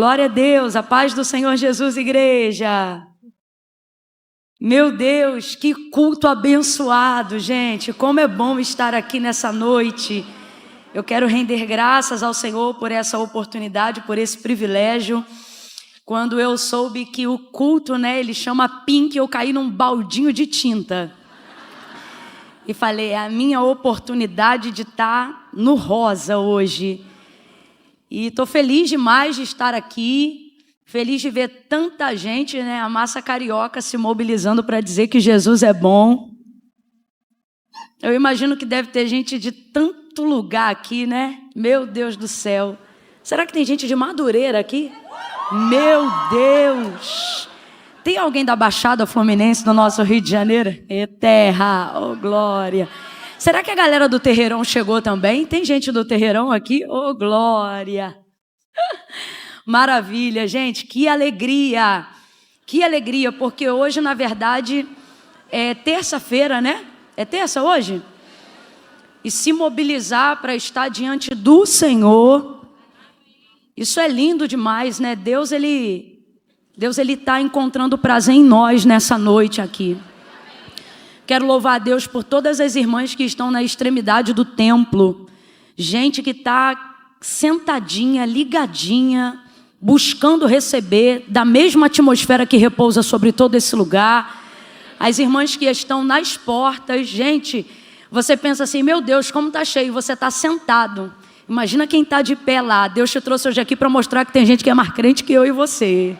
Glória a Deus, a paz do Senhor Jesus, igreja. Meu Deus, que culto abençoado, gente. Como é bom estar aqui nessa noite. Eu quero render graças ao Senhor por essa oportunidade, por esse privilégio. Quando eu soube que o culto, ele chama Pink, eu caí num baldinho de tinta. E falei, é a minha oportunidade de estar no rosa hoje. E estou feliz demais de estar aqui, feliz de ver tanta gente, a massa carioca se mobilizando para dizer que Jesus é bom. Eu imagino que deve ter gente de tanto lugar aqui, Meu Deus do céu. Será que tem gente de Madureira aqui? Meu Deus! Tem alguém da Baixada Fluminense do nosso Rio de Janeiro? Terra, oh glória! Será que a galera do Terreirão chegou também? Tem gente do Terreirão aqui? Oh, glória! Maravilha, gente, que alegria! Que alegria, porque hoje, na verdade, é terça-feira, É terça hoje? E se mobilizar para estar diante do Senhor, isso é lindo demais, Deus, ele está encontrando prazer em nós nessa noite aqui. Quero louvar a Deus por todas as irmãs que estão na extremidade do templo. Gente que está sentadinha, ligadinha, buscando receber da mesma atmosfera que repousa sobre todo esse lugar. As irmãs que estão nas portas. Gente, você pensa assim, meu Deus, como está cheio. Você está sentado. Imagina quem está de pé lá. Deus te trouxe hoje aqui para mostrar que tem gente que é mais crente que eu e você.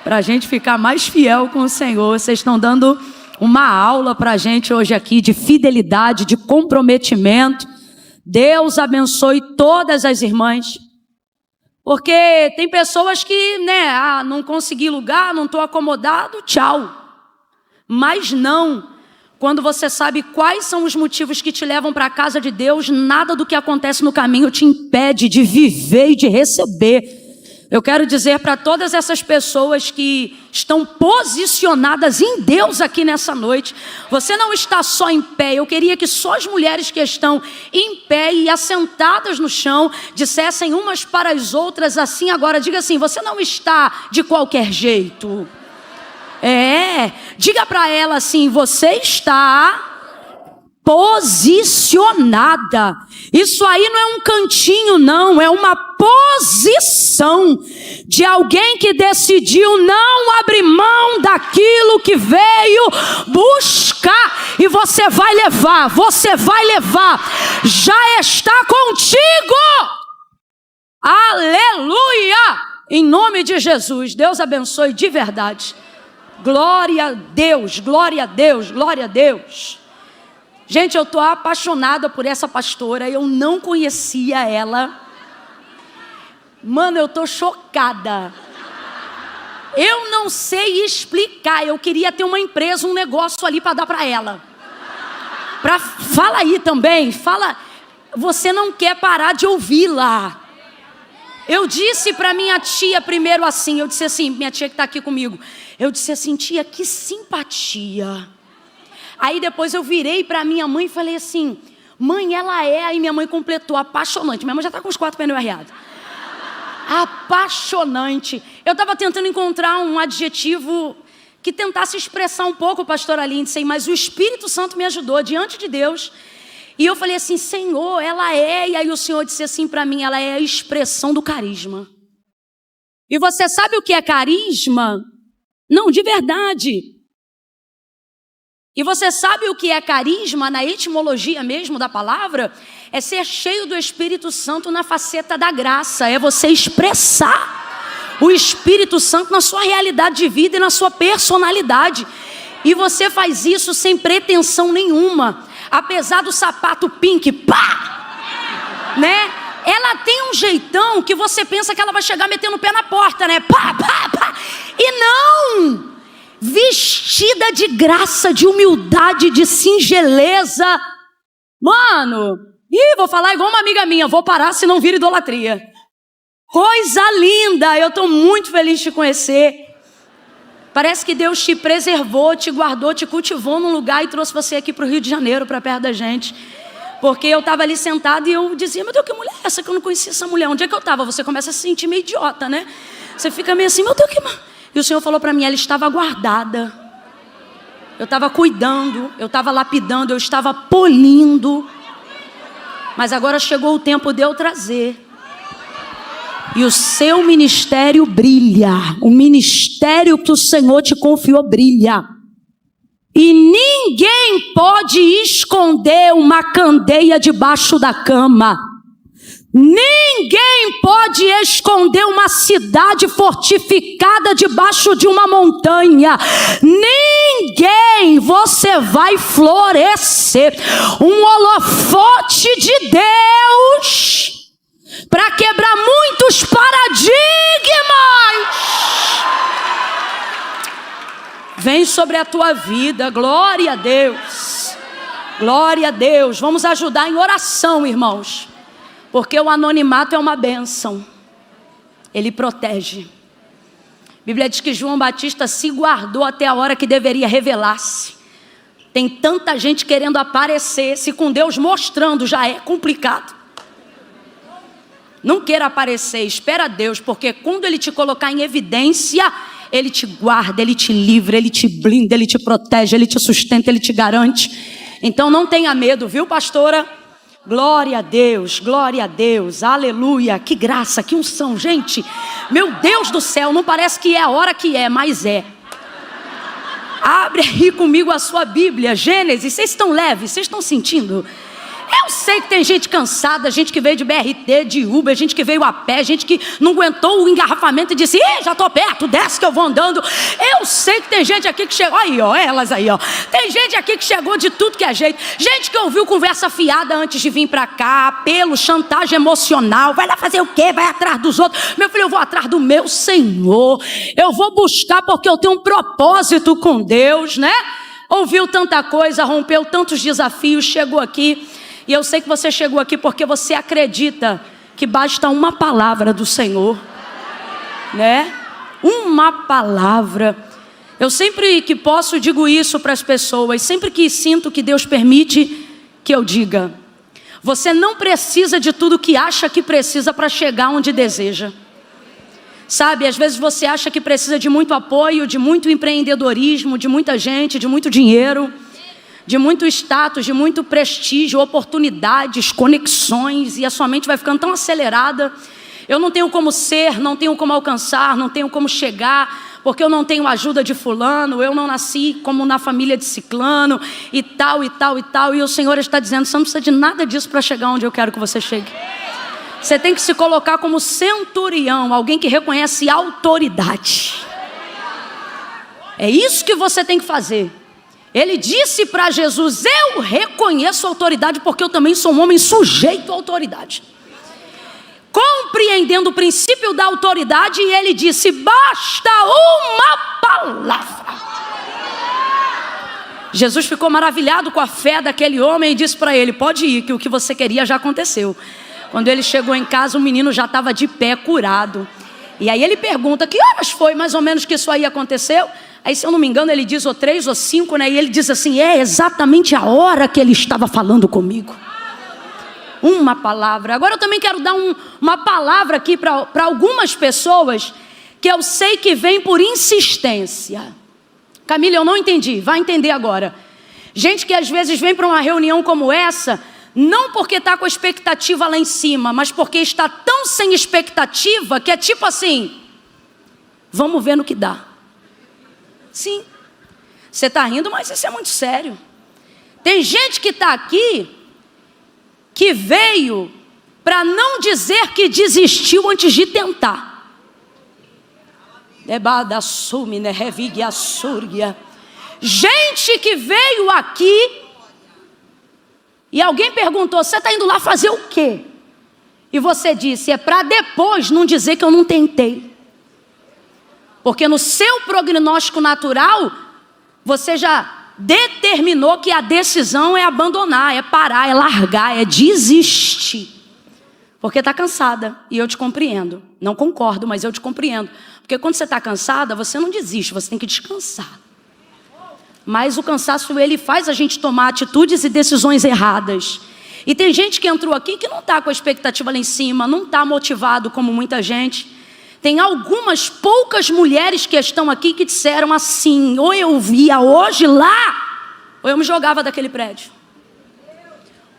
Para a gente ficar mais fiel com o Senhor. Vocês estão dando uma aula para a gente hoje aqui de fidelidade, de comprometimento. Deus abençoe todas as irmãs. Porque tem pessoas que, não consegui lugar, não estou acomodado, tchau. Mas não, quando você sabe quais são os motivos que te levam para a casa de Deus, nada do que acontece no caminho te impede de viver e de receber. Eu quero dizer para todas essas pessoas que estão posicionadas em Deus aqui nessa noite, você não está só em pé. Eu queria que só as mulheres que estão em pé e assentadas no chão dissessem umas para as outras assim agora. Diga assim, você não está de qualquer jeito. Diga para ela assim, você está posicionada. Isso aí não é um cantinho, não, é uma posição de alguém que decidiu não abrir mão daquilo que veio buscar. E você vai levar, já está contigo. Aleluia! Em nome de Jesus, Deus abençoe de verdade. Glória a Deus, glória a Deus, glória a Deus. Gente, eu estou apaixonada por essa pastora, eu não conhecia ela. Mano, eu estou chocada. Eu não sei explicar, eu queria ter uma empresa, um negócio ali para dar para ela. Fala aí também, fala, você não quer parar de ouvi-la. Eu disse para minha tia primeiro assim, eu disse assim, minha tia que está aqui comigo, eu disse assim, tia, que simpatia. Aí depois eu virei para minha mãe e falei assim, mãe, ela é, aí minha mãe completou, apaixonante. Minha mãe já está com os 4 pneus arriados. Apaixonante. Eu estava tentando encontrar um adjetivo que tentasse expressar um pouco, pastora Lindsay, mas o Espírito Santo me ajudou diante de Deus. E eu falei assim, Senhor, ela é, e aí o Senhor disse assim para mim, ela é a expressão do carisma. E você sabe o que é carisma? Não, de verdade. E você sabe o que é carisma na etimologia mesmo da palavra? É ser cheio do Espírito Santo na faceta da graça. É você expressar o Espírito Santo na sua realidade de vida e na sua personalidade. E você faz isso sem pretensão nenhuma. Apesar do sapato pink, pá! Ela tem um jeitão que você pensa que ela vai chegar metendo o pé na porta, Pá, pá, pá! E não! Vestida de graça, de humildade, de singeleza. Mano, vou falar igual uma amiga minha, vou parar se não vira idolatria. Coisa linda, eu estou muito feliz de te conhecer. Parece que Deus te preservou, te guardou, te cultivou num lugar e trouxe você aqui para o Rio de Janeiro, para perto da gente. Porque eu estava ali sentada e eu dizia, meu Deus, que mulher é essa que eu não conhecia essa mulher? Onde é que eu estava? Você começa a se sentir meio idiota, Você fica meio assim, meu Deus, que... E o Senhor falou para mim, ela estava guardada. Eu estava cuidando, eu estava lapidando, eu estava polindo. Mas agora chegou o tempo de eu trazer. E o seu ministério brilha. O ministério que o Senhor te confiou brilha. E ninguém pode esconder uma candeia debaixo da cama. Ninguém pode esconder uma cidade fortificada debaixo de uma montanha. Ninguém. Você vai florescer. Um holofote de Deus para quebrar muitos paradigmas. Vem sobre a tua vida. Glória a Deus. Glória a Deus. Vamos ajudar em oração, irmãos. Porque o anonimato é uma bênção. Ele protege. A Bíblia diz que João Batista se guardou até a hora que deveria revelar-se. Tem tanta gente querendo aparecer. Se com Deus mostrando já é complicado. Não queira aparecer, espera Deus. Porque quando Ele te colocar em evidência, Ele te guarda, Ele te livra, Ele te blinda, Ele te protege, Ele te sustenta, Ele te garante. Então não tenha medo, viu, pastora? Glória a Deus, aleluia, que graça, que unção, gente, meu Deus do céu, não parece que é a hora que é, mas é. Abre aí comigo a sua Bíblia, Gênesis, vocês estão leves, vocês estão sentindo? Eu sei que tem gente cansada, gente que veio de BRT, de Uber, gente que veio a pé, gente que não aguentou o engarrafamento e disse, já estou perto, desce que eu vou andando. Eu sei que tem gente aqui que chegou, aí ó, elas aí ó. Tem gente aqui que chegou de tudo que é jeito. Gente que ouviu conversa fiada antes de vir para cá, apelo, chantagem emocional. Vai lá fazer o quê? Vai atrás dos outros. Meu filho, eu vou atrás do meu Senhor. Eu vou buscar porque eu tenho um propósito com Deus, né? Ouviu tanta coisa, rompeu tantos desafios, chegou aqui. E eu sei que você chegou aqui porque você acredita que basta uma palavra do Senhor, né? Uma palavra. Eu sempre que posso digo isso para as pessoas, sempre que sinto que Deus permite que eu diga. Você não precisa de tudo que acha que precisa para chegar onde deseja. Sabe, às vezes você acha que precisa de muito apoio, de muito empreendedorismo, de muita gente, de muito dinheiro, de muito status, de muito prestígio, oportunidades, conexões, e a sua mente vai ficando tão acelerada. Eu não tenho como ser, não tenho como alcançar, não tenho como chegar, porque eu não tenho ajuda de fulano, eu não nasci como na família de ciclano, e tal, e tal, e tal. E o Senhor está dizendo, você não precisa de nada disso para chegar onde eu quero que você chegue. Você tem que se colocar como centurião, alguém que reconhece autoridade. É isso que você tem que fazer. Ele disse para Jesus, eu reconheço a autoridade porque eu também sou um homem sujeito à autoridade. Compreendendo o princípio da autoridade, ele disse, basta uma palavra. Jesus ficou maravilhado com a fé daquele homem e disse para ele, pode ir, que o que você queria já aconteceu. Quando ele chegou em casa, o menino já estava de pé, curado. E aí ele pergunta, que horas foi mais ou menos que isso aí aconteceu? Aí, se eu não me engano, ele diz ou 3 ou 5, né? E ele diz assim, é exatamente a hora que ele estava falando comigo. Uma palavra. Agora eu também quero dar uma palavra aqui para algumas pessoas que eu sei que vem por insistência. Camila, eu não entendi, vai entender agora. Gente que às vezes vem para uma reunião como essa, não porque está com a expectativa lá em cima, mas porque está tão sem expectativa que é tipo assim, vamos ver no que dá. Sim, você está rindo, mas isso é muito sério. Tem gente que está aqui, que veio para não dizer que desistiu antes de tentar. Gente que veio aqui, e alguém perguntou, você está indo lá fazer o quê? E você disse, é para depois não dizer que eu não tentei. Porque no seu prognóstico natural, você já determinou que a decisão é abandonar, é parar, é largar, é desistir. Porque está cansada, e eu te compreendo. Não concordo, mas eu te compreendo. Porque quando você está cansada, você não desiste, você tem que descansar. Mas o cansaço, ele faz a gente tomar atitudes e decisões erradas. E tem gente que entrou aqui que não está com a expectativa lá em cima, não está motivado como muita gente. Tem algumas poucas mulheres que estão aqui que disseram assim: ou eu via hoje lá, ou eu me jogava daquele prédio.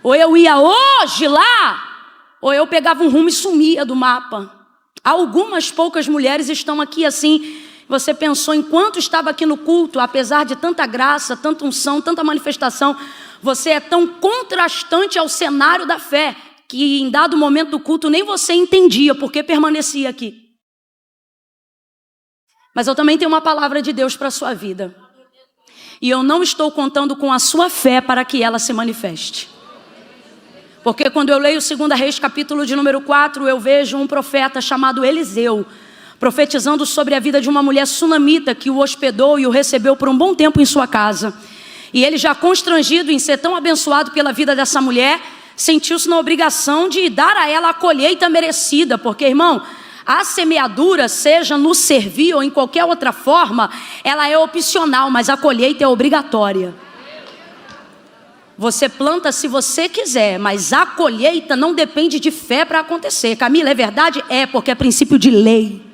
Ou eu ia hoje lá, ou eu pegava um rumo e sumia do mapa. Algumas poucas mulheres estão aqui assim. Você pensou, enquanto estava aqui no culto, apesar de tanta graça, tanta unção, tanta manifestação, você é tão contrastante ao cenário da fé, que em dado momento do culto nem você entendia porque permanecia aqui. Mas eu também tenho uma palavra de Deus para a sua vida. E eu não estou contando com a sua fé para que ela se manifeste. Porque quando eu leio 2 Reis, capítulo de número 4, eu vejo um profeta chamado Eliseu, profetizando sobre a vida de uma mulher sunamita que o hospedou e o recebeu por um bom tempo em sua casa. E ele, já constrangido em ser tão abençoado pela vida dessa mulher, sentiu-se na obrigação de dar a ela a colheita merecida. Porque, irmão, a semeadura, seja no servir ou em qualquer outra forma, ela é opcional, mas a colheita é obrigatória. Você planta se você quiser, mas a colheita não depende de fé para acontecer. Camila, é verdade? É, porque é princípio de lei.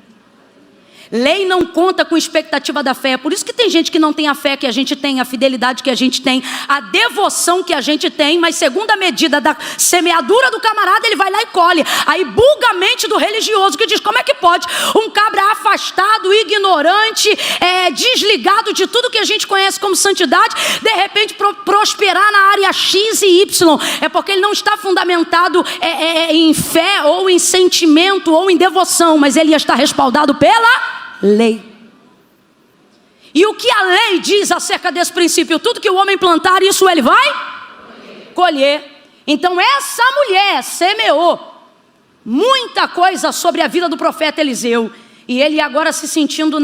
Lei não conta com expectativa da fé. Por isso que tem gente que não tem a fé que a gente tem, a fidelidade que a gente tem, a devoção que a gente tem, mas segundo a medida da semeadura do camarada, ele vai lá e colhe. Aí buga a mente do religioso, que diz: como é que pode um cabra afastado, ignorante, desligado de tudo que a gente conhece como santidade, de repente prosperar na área X e Y? É porque ele não está fundamentado em fé, ou em sentimento, ou em devoção, mas ele está respaldado pela lei. E o que a lei diz acerca desse princípio? Tudo que o homem plantar, isso ele vai colher. Então essa mulher semeou muita coisa sobre a vida do profeta Eliseu. E ele agora se sentindo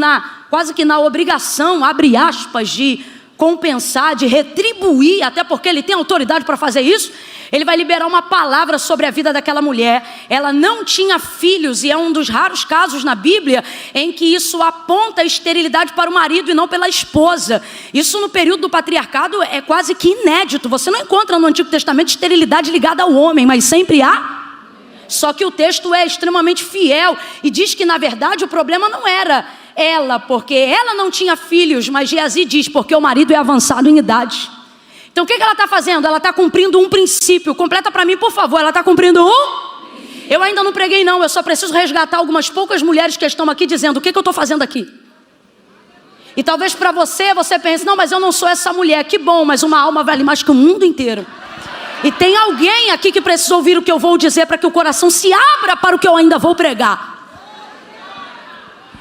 quase que na obrigação, abre aspas, de compensar, de retribuir, até porque ele tem autoridade para fazer isso. Ele vai liberar uma palavra sobre a vida daquela mulher. Ela não tinha filhos, e é um dos raros casos na Bíblia em que isso aponta a esterilidade para o marido e não pela esposa. Isso no período do patriarcado é quase que inédito. Você não encontra no Antigo Testamento esterilidade ligada ao homem, mas sempre há. Só que o texto é extremamente fiel e diz que na verdade o problema não era ela, porque ela não tinha filhos, mas Geazi diz: porque o marido é avançado em idade. Então o que ela está fazendo? Ela está cumprindo um princípio. Completa para mim, por favor. Ela está cumprindo Eu ainda não preguei não, eu só preciso resgatar algumas poucas mulheres que estão aqui dizendo: o que eu estou fazendo aqui? E talvez para você pense: não, mas eu não sou essa mulher. Que bom, mas uma alma vale mais que o mundo inteiro. E tem alguém aqui que precisa ouvir o que eu vou dizer para que o coração se abra para o que eu ainda vou pregar.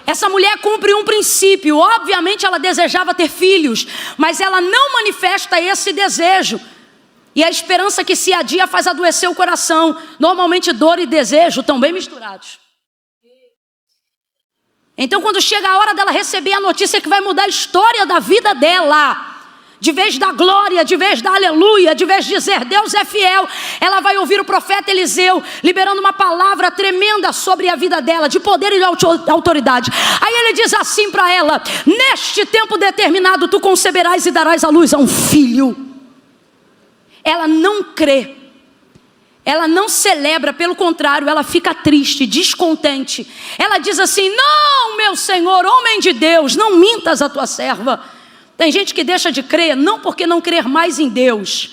Essa mulher cumpre um princípio. Obviamente ela desejava ter filhos, mas ela não manifesta esse desejo. E a esperança que se adia faz adoecer o coração. Normalmente dor e desejo estão bem misturados. Então quando chega a hora dela receber a notícia que vai mudar a história da vida dela, de vez da glória, de vez da aleluia, de vez de dizer Deus é fiel, ela vai ouvir o profeta Eliseu liberando uma palavra tremenda sobre a vida dela, de poder e de autoridade. Aí ele diz assim para ela: neste tempo determinado tu conceberás e darás à luz a um filho. Ela não crê, ela não celebra, pelo contrário, ela fica triste, descontente. Ela diz assim: não, meu Senhor, homem de Deus, não mintas a tua serva. Tem gente que deixa de crer, não porque não crer mais em Deus,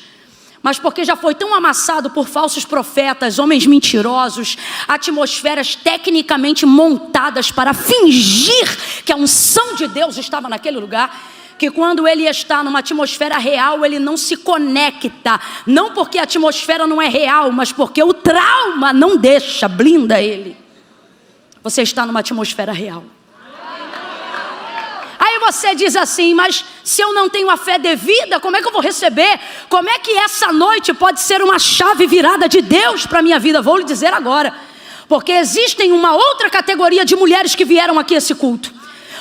mas porque já foi tão amassado por falsos profetas, homens mentirosos, atmosferas tecnicamente montadas para fingir que a unção de Deus estava naquele lugar, que quando ele está numa atmosfera real, ele não se conecta, não porque a atmosfera não é real, mas porque o trauma não deixa, blinda ele. Você está numa atmosfera real. Aí você diz assim: mas se eu não tenho a fé devida, como é que eu vou receber? Como é que essa noite pode ser uma chave virada de Deus para a minha vida? Vou lhe dizer agora. Porque existem uma outra categoria de mulheres que vieram aqui a esse culto.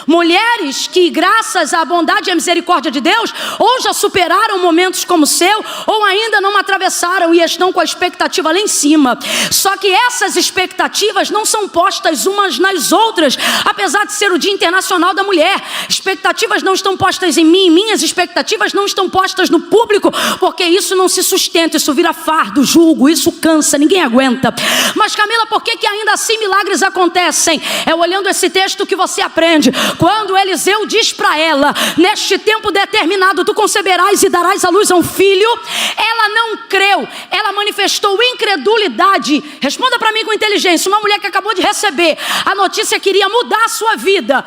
Mulheres que, graças à bondade e à misericórdia de Deus, ou já superaram momentos como o seu, ou ainda não atravessaram e estão com a expectativa lá em cima. Só que essas expectativas não são postas umas nas outras, apesar de ser o Dia Internacional da Mulher. Expectativas não estão postas em mim, minhas expectativas não estão postas no público, porque isso não se sustenta, isso vira fardo, jugo, isso cansa, ninguém aguenta. Mas Camila, por que ainda assim milagres acontecem? É olhando esse texto que você aprende. Quando Eliseu diz para ela, neste tempo determinado tu conceberás e darás à luz a um filho, ela não creu, ela manifestou incredulidade. Responda para mim com inteligência. Uma mulher que acabou de receber a notícia que iria mudar a sua vida,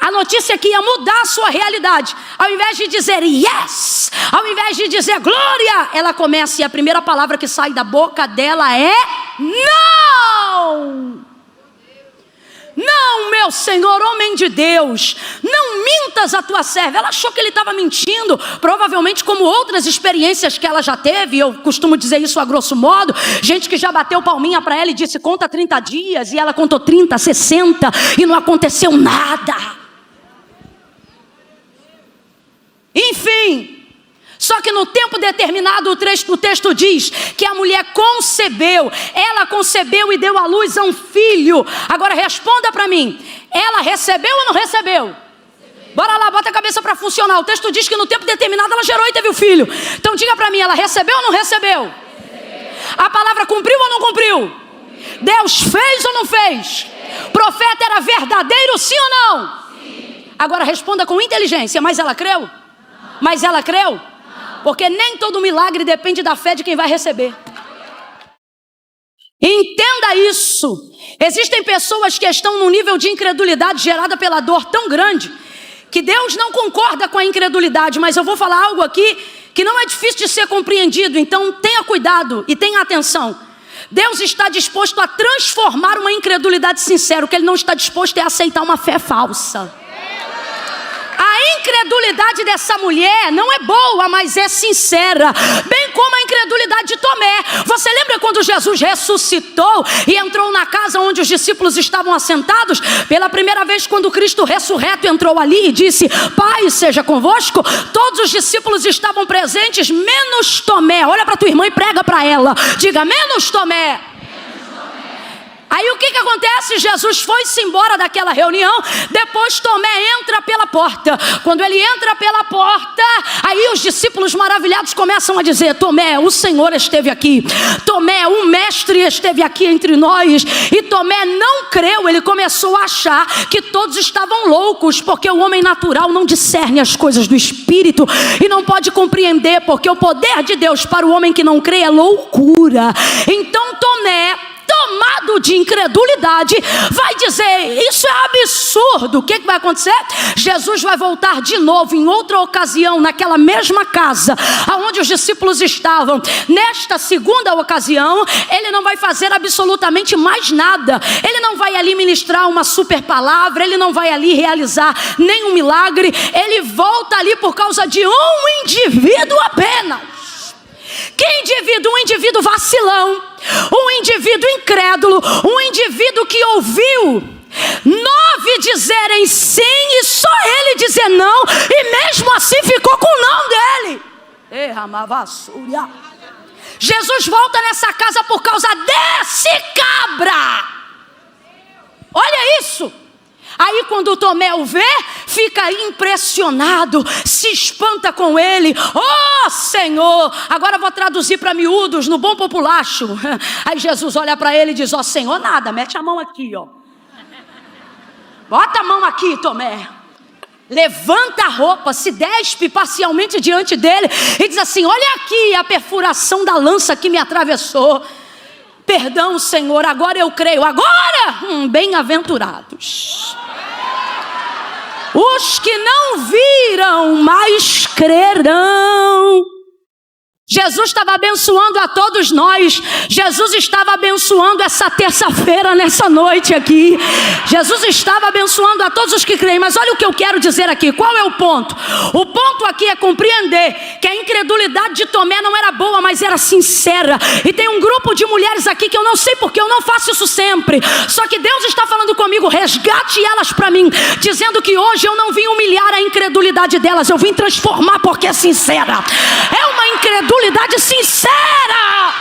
a notícia que ia mudar a sua realidade, ao invés de dizer yes, ao invés de dizer glória, ela começa e a primeira palavra que sai da boca dela é não. Não, meu Senhor, homem de Deus, não mintas a tua serva. Ela achou que ele estava mentindo, provavelmente como outras experiências que ela já teve. Eu costumo dizer isso a grosso modo. Gente que já bateu palminha para ela e disse, conta 30 dias, e ela contou 30, 60 e não aconteceu nada. Enfim, só que no tempo determinado o texto diz que a mulher concebeu, ela concebeu e deu à luz a um filho. Agora responda para mim, ela recebeu ou não recebeu? Bora lá, bota a cabeça para funcionar. O texto diz que no tempo determinado ela gerou e teve o filho. Então diga para mim, ela recebeu ou não recebeu? A palavra cumpriu ou não cumpriu? Deus fez ou não fez? O profeta era verdadeiro, sim ou não? Agora responda com inteligência, mas ela creu? Mas ela creu? Porque nem todo milagre depende da fé de quem vai receber. Entenda isso. Existem pessoas que estão num nível de incredulidade gerada pela dor tão grande que Deus não concorda com a incredulidade. Mas eu vou falar algo aqui que não é difícil de ser compreendido. Então tenha cuidado e tenha atenção. Deus está disposto a transformar uma incredulidade sincera. O que Ele não está disposto é a aceitar uma fé falsa. A incredulidade dessa mulher não é boa, mas é sincera, bem como a incredulidade de Tomé. Você lembra quando Jesus ressuscitou e entrou na casa onde os discípulos estavam assentados? Pela primeira vez, quando Cristo ressurreto entrou ali e disse, Pai seja convosco, todos os discípulos estavam presentes, menos Tomé. Olha para tua irmã e prega para ela, diga, menos Tomé. Aí o que acontece? Jesus foi-se embora daquela reunião. Depois Tomé entra pela porta. Quando ele entra pela porta, aí os discípulos maravilhados começam a dizer, Tomé, o Senhor esteve aqui. Tomé, o Mestre esteve aqui entre nós. E Tomé não creu. Ele começou a achar que todos estavam loucos, porque o homem natural não discerne as coisas do Espírito e não pode compreender, porque o poder de Deus para o homem que não crê é loucura. Então Tomé, tomado de incredulidade, vai dizer, isso é absurdo. O que vai acontecer? Jesus vai voltar de novo em outra ocasião, naquela mesma casa onde os discípulos estavam. Nesta segunda ocasião, ele não vai fazer absolutamente mais nada. Ele não vai ali ministrar uma super palavra, ele não vai ali realizar nenhum milagre. Ele volta ali por causa de um indivíduo apenas. Que indivíduo? Um indivíduo vacilão, um indivíduo incrédulo, um indivíduo que ouviu 9 dizerem sim e só ele dizer não, e mesmo assim ficou com o não dele. Jesus volta nessa casa por causa desse cabra. Olha isso. Aí quando Tomé o vê, fica impressionado, se espanta com ele. Oh Senhor, agora eu vou traduzir para miúdos, no bom populacho. Aí Jesus olha para ele e diz, ó Senhor, nada, mete a mão aqui, ó. Bota a mão aqui, Tomé. Levanta a roupa, se despe parcialmente diante dele e diz assim, olha aqui a perfuração da lança que me atravessou. Perdão, Senhor, agora eu creio. Agora, bem-aventurados os que não viram, mas crerão. Jesus estava abençoando a todos nós. Jesus estava abençoando essa terça-feira, nessa noite aqui. Jesus estava abençoando a todos os que creem. Mas olha o que eu quero dizer aqui. Qual é o ponto? O ponto aqui é compreender que a incredulidade de Tomé não era boa, mas era sincera. E tem um grupo de mulheres aqui que eu não sei porque eu não faço isso sempre. Só que Deus está falando comigo, resgate elas para mim, dizendo que hoje eu não vim humilhar a incredulidade delas, eu vim transformar porque é sincera. É uma incredulidade sincera.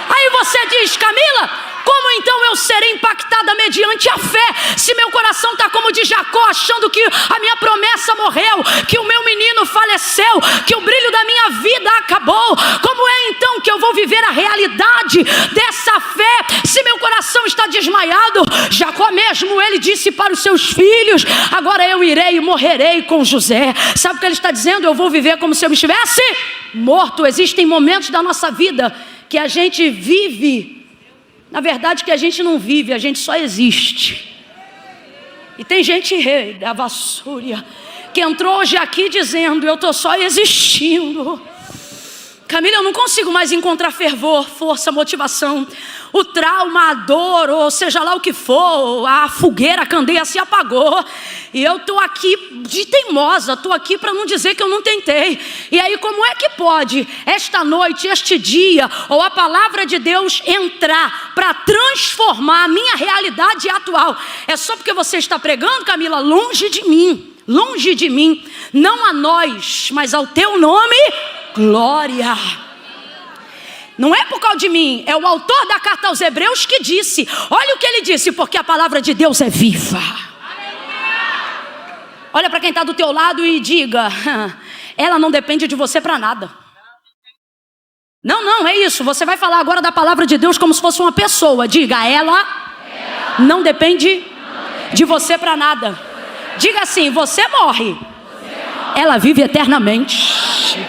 Aí você diz, Camila, como então eu serei impactada mediante a fé, se meu coração está como de Jacó, achando que a minha promessa morreu, que o meu menino faleceu, que o brilho da minha vida acabou? Como é então que eu vou viver a realidade dessa fé, se meu coração está desmaiado? Jacó mesmo, ele disse para os seus filhos, agora eu irei e morrerei com José. Sabe o que ele está dizendo? Eu vou viver como se eu estivesse morto. Existem momentos da nossa vida que a gente vive, na verdade que a gente não vive, a gente só existe. E tem gente da vassoura que entrou hoje aqui dizendo, eu estou só existindo. Camila, eu não consigo mais encontrar fervor, força, motivação. O trauma, a dor, ou seja lá o que for, a fogueira, a candeia se apagou. E eu estou aqui de teimosa, estou aqui para não dizer que eu não tentei. E aí como é que pode esta noite, este dia, ou a palavra de Deus entrar para transformar a minha realidade atual? É só porque você está pregando, Camila? Longe de mim, não a nós, mas ao teu nome, glória. Não é por causa de mim, é o autor da carta aos Hebreus que disse, olha o que ele disse, porque a palavra de Deus é viva. Olha para quem está do teu lado e diga, ela não depende de você para nada. Não, é isso, você vai falar agora da palavra de Deus como se fosse uma pessoa. Diga, ela não depende de você para nada. Diga assim, você morre, ela vive eternamente.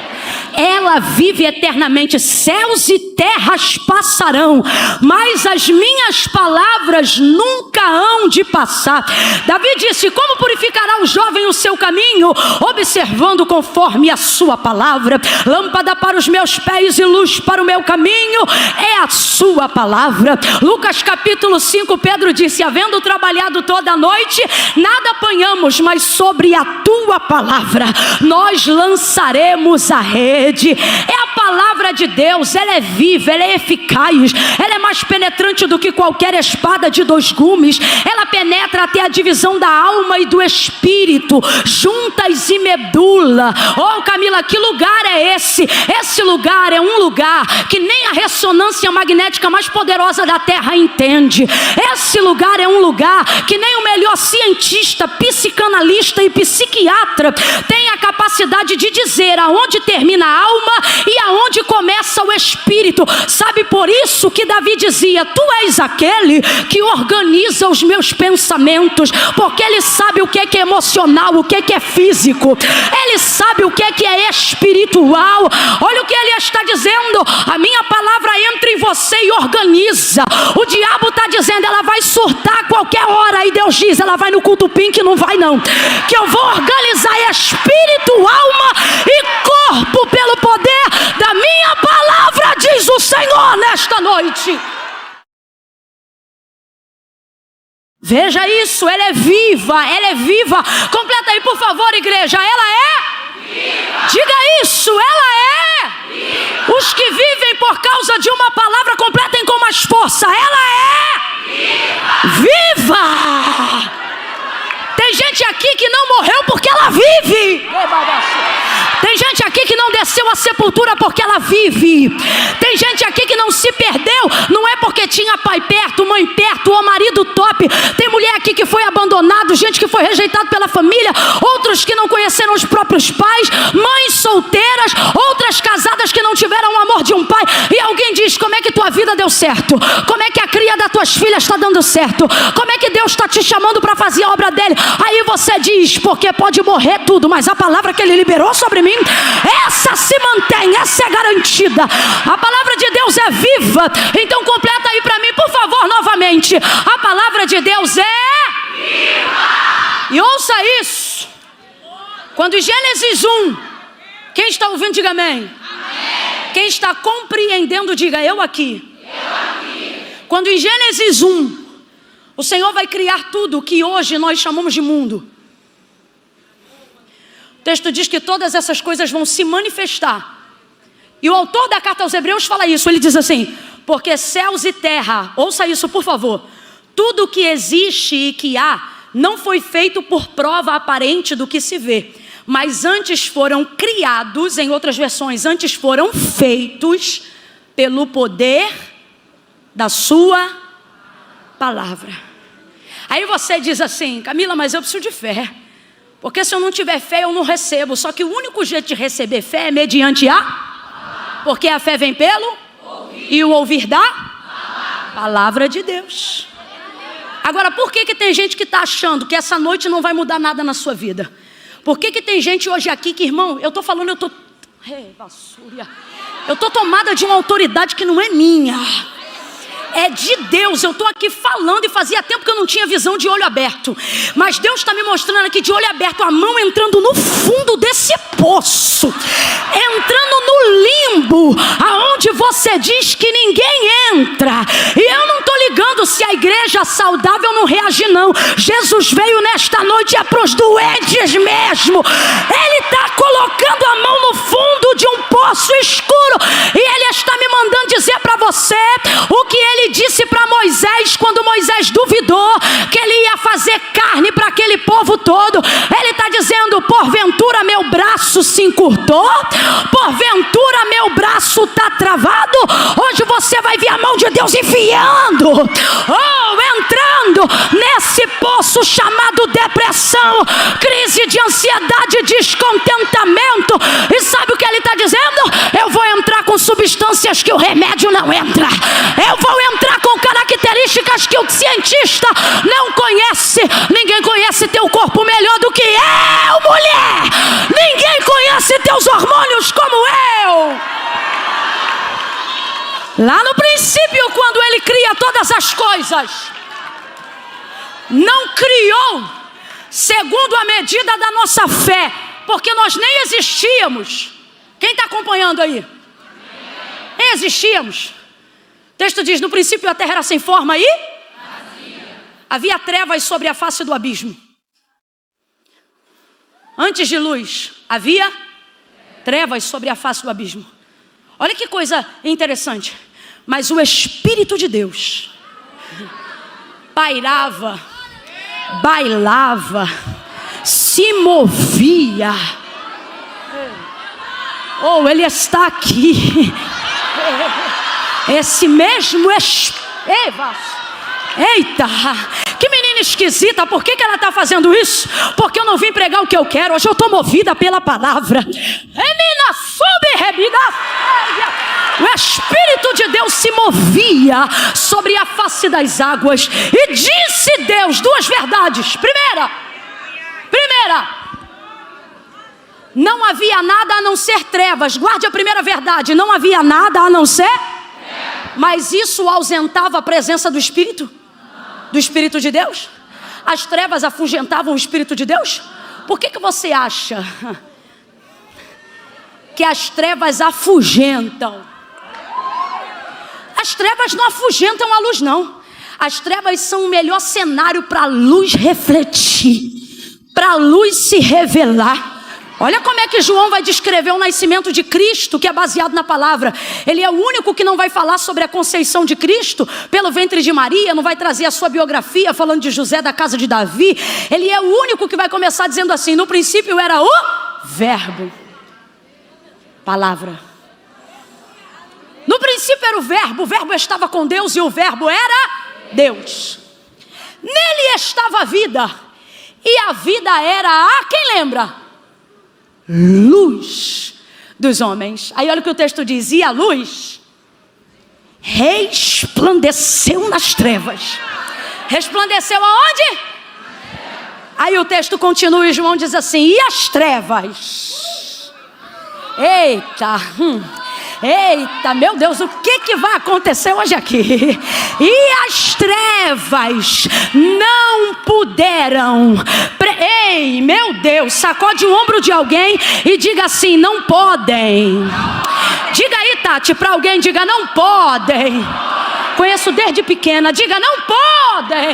Ela vive eternamente, céus e terras passarão, mas as minhas palavras nunca hão de passar. Davi disse, como purificará o jovem o seu caminho? Observando conforme a sua palavra. Lâmpada para os meus pés e luz para o meu caminho é a sua palavra. Lucas capítulo 5, Pedro disse, havendo trabalhado toda a noite, nada apanhamos, mas sobre a tua palavra nós lançaremos a rede. É a palavra de Deus, ela é viva, ela é eficaz, ela é mais penetrante do que qualquer espada de 2 gumes, ela penetra até a divisão da alma e do espírito, juntas e medula. Oh Camila, que lugar é esse? Esse lugar é um lugar que nem a ressonância magnética mais poderosa da terra entende. Esse lugar é um lugar que nem o melhor cientista, psicanalista e psiquiatra tem a capacidade de dizer aonde termina a alma e aonde começa o espírito. Sabe por isso que Davi dizia, tu és aquele que organiza os meus pensamentos, porque ele sabe o que é emocional, o que é físico, ele sabe o que é espiritual. Olha o que ele está dizendo, a minha palavra entra em você e organiza. O diabo está dizendo, ela vai surtar a qualquer hora, e Deus diz, ela vai no culto pink, não vai não, que eu vou organizar espírito, alma e corpo pelo poder da minha palavra, diz o Senhor nesta noite. Veja isso, ela é viva, ela é viva. Completa aí por favor, igreja, ela é viva. Diga isso, ela é viva. Os que vivem por causa de uma palavra, completem com mais força, ela é viva. Tem gente aqui que não morreu porque ela vive. Tem gente aqui que não desceu à sepultura porque ela vive. Tem gente aqui que não se perdeu, não é porque tinha pai perto, mãe perto ou marido top. Tem mulher aqui que foi abandonada, gente que foi rejeitada pela família, outros que não conheceram os próprios pais, mães solteiras, outras casadas que não tiveram o amor de um pai. E alguém diz, como é que tua vida deu certo? Como é que a cria das tuas filhas está dando certo? Como é que Deus está te chamando para fazer a obra dele? Aí você diz, porque pode morrer tudo, mas a palavra que ele liberou sobre mim, essa se mantém, essa é garantida. A palavra de Deus é viva. Então completa aí para mim, por favor, novamente. A palavra de Deus é viva. E ouça isso. Quando em Gênesis 1, quem está ouvindo, diga amém. Amém. Quem está compreendendo, diga eu aqui. Quando em Gênesis 1, o Senhor vai criar tudo que hoje nós chamamos de mundo. O texto diz que todas essas coisas vão se manifestar. E o autor da carta aos Hebreus fala isso. Ele diz assim: porque céus e terra, ouça isso por favor, tudo que existe e que há, não foi feito por prova aparente do que se vê, mas antes foram criados, em outras versões, antes foram feitos pelo poder da sua palavra. Aí você diz assim: Camila, mas eu preciso de fé, porque se eu não tiver fé eu não recebo. Só que o único jeito de receber fé é mediante porque a fé vem pelo e o ouvir da palavra de Deus. Agora, por que tem gente que está achando que essa noite não vai mudar nada na sua vida? Por que tem gente hoje aqui que, irmão, eu estou falando, eu estou tomada de uma autoridade que não é minha, é de Deus. Eu estou aqui falando e fazia tempo que eu não tinha visão de olho aberto, mas Deus está me mostrando aqui de olho aberto a mão entrando no fundo desse poço, entrando no limbo aonde você diz que ninguém entra. E eu não estou ligando se a igreja saudável não reagir não. Jesus veio nesta noite é para os doentes mesmo. Ele está colocando a mão no fundo de um poço escuro e Ele está me mandando dizer para você o que Ele disse para Moisés quando Moisés duvidou que Ele ia fazer carne para aquele povo todo. Ele está dizendo: porventura meu braço se encurtou? Porventura meu braço está travado? Hoje você vai ver a mão de Deus enfiando, entrando nesse poço chamado depressão, crise de ansiedade, descontentamento. E sabe o que Ele está dizendo? Eu vou entrar com substâncias que o remédio não entra. Eu vou entrar com características que o cientista não conhece. Ninguém conhece teu corpo melhor do que eu, mulher. Ninguém conhece teus hormônios como eu. Lá no princípio, quando Ele cria todas as coisas, não criou segundo a medida da nossa fé, porque nós nem existíamos. Quem está acompanhando aí? Nem existíamos. O texto diz: no princípio a terra era sem forma e havia trevas sobre a face do abismo. Antes de luz, havia trevas sobre a face do abismo. Olha que coisa interessante. Mas o Espírito de Deus pairava, bailava, se movia. Ele está aqui. Esse mesmo Eita, que menina esquisita. Por que ela está fazendo isso? Porque eu não vim pregar o que eu quero. Hoje eu estou movida pela palavra. O Espírito de Deus se movia sobre a face das águas. E disse Deus duas verdades. Primeira, não havia nada a não ser trevas. Guarde a primeira verdade: não havia nada a não ser. Mas isso ausentava a presença do Espírito? Do Espírito de Deus? As trevas afugentavam o Espírito de Deus? Por que você acha que as trevas afugentam? As trevas não afugentam a luz, não. As trevas são o melhor cenário para a luz refletir, para a luz se revelar. Olha como é que João vai descrever o nascimento de Cristo, que é baseado na palavra. Ele é o único que não vai falar sobre a conceição de Cristo pelo ventre de Maria, não vai trazer a sua biografia falando de José da casa de Davi. Ele é o único que vai começar dizendo assim: no princípio era o Verbo. Palavra. No princípio era o Verbo estava com Deus e o Verbo era Deus. Nele estava a vida, e a vida era quem lembra? Luz dos homens. Aí olha o que o texto diz: e a luz resplandeceu nas trevas. Resplandeceu aonde? Aí o texto continua e João diz assim: e as trevas? Eita, meu Deus, o que vai acontecer hoje aqui? E as trevas não puderam. Ei, meu Deus, sacode o ombro de alguém e diga assim: não podem. Diga aí, Tati, para alguém, diga: não podem. Conheço desde pequena, diga: não podem.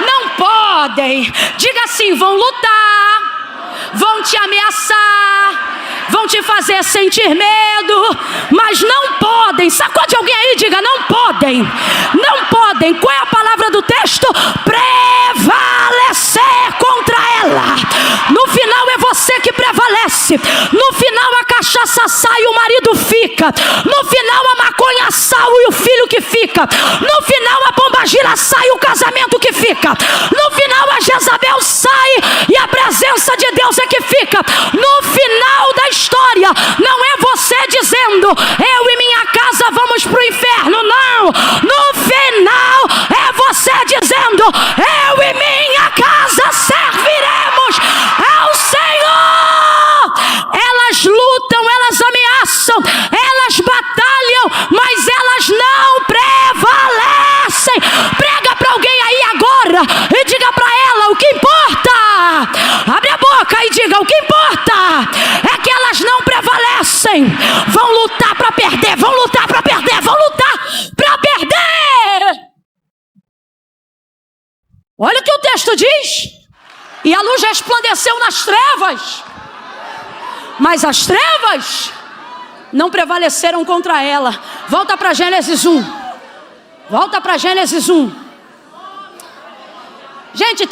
Não podem. Diga assim: vão lutar, vão te ameaçar, vão te fazer sentir medo, mas não podem. Sacode alguém aí, diga: não podem. Não podem. Qual é a palavra do texto? Prevalecer contra ela. No final é você que prevalece. No final a cachaça sai e o marido fica. No final a maconha sai e o filho que fica. No final a pombagira sai e o casamento que fica. No final a Jezabel sai e a presença de Deus é que fica. No final da história não é você dizendo: eu e minha casa vamos para o inferno. Não. No final é você dizendo: eu e minha casa serviremos ao Senhor. Elas lutam, elas ameaçam, elas batalham, mas elas não prevalecem. Prega para alguém aí agora e diga para ela: o que importa? Abre a boca e diga: o que importa é que elas não prevalecem. Vão lutar para perder, vão lutar para perder, vão lutar para perder. Olha o que o texto diz: e a luz resplandeceu nas trevas, mas as trevas não prevaleceram contra ela. Volta para Gênesis 1. Volta para Gênesis 1. Gente,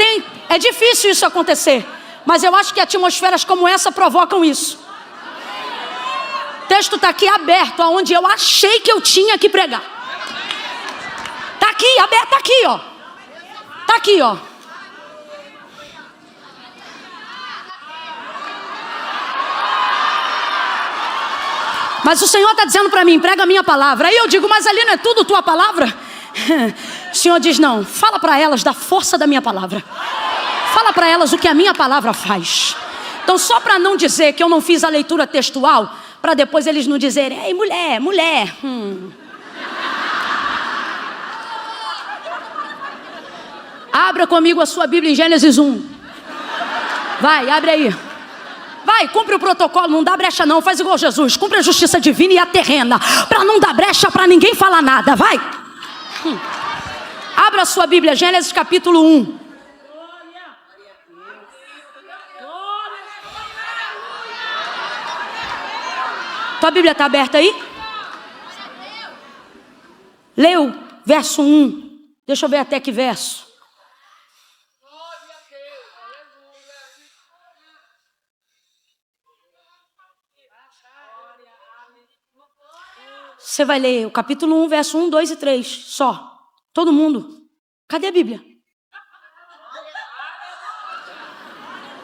é difícil isso acontecer, mas eu acho que atmosferas como essa provocam isso. O texto está aqui aberto, aonde eu achei que eu tinha que pregar. Está aqui, aberto, está aqui, ó. Está aqui, ó. Mas o Senhor está dizendo para mim: prega a minha palavra. Aí eu digo: mas ali não é tudo tua palavra? O Senhor diz: não, fala para elas da força da minha palavra. Fala para elas o que a minha palavra faz. Então, só para não dizer que eu não fiz a leitura textual, para depois eles não dizerem: ei, mulher. Abra comigo a sua Bíblia em Gênesis 1. Vai, abre aí. Vai, cumpre o protocolo, não dá brecha não, faz igual Jesus, cumpre a justiça divina e a terrena, para não dar brecha para ninguém falar nada, vai. Abra a sua Bíblia, Gênesis capítulo 1. Tua Bíblia está aberta aí? Leu verso 1. Deixa eu ver até que verso. Você vai ler o capítulo 1, verso 1, 2 e 3, só. Todo mundo. Cadê a Bíblia?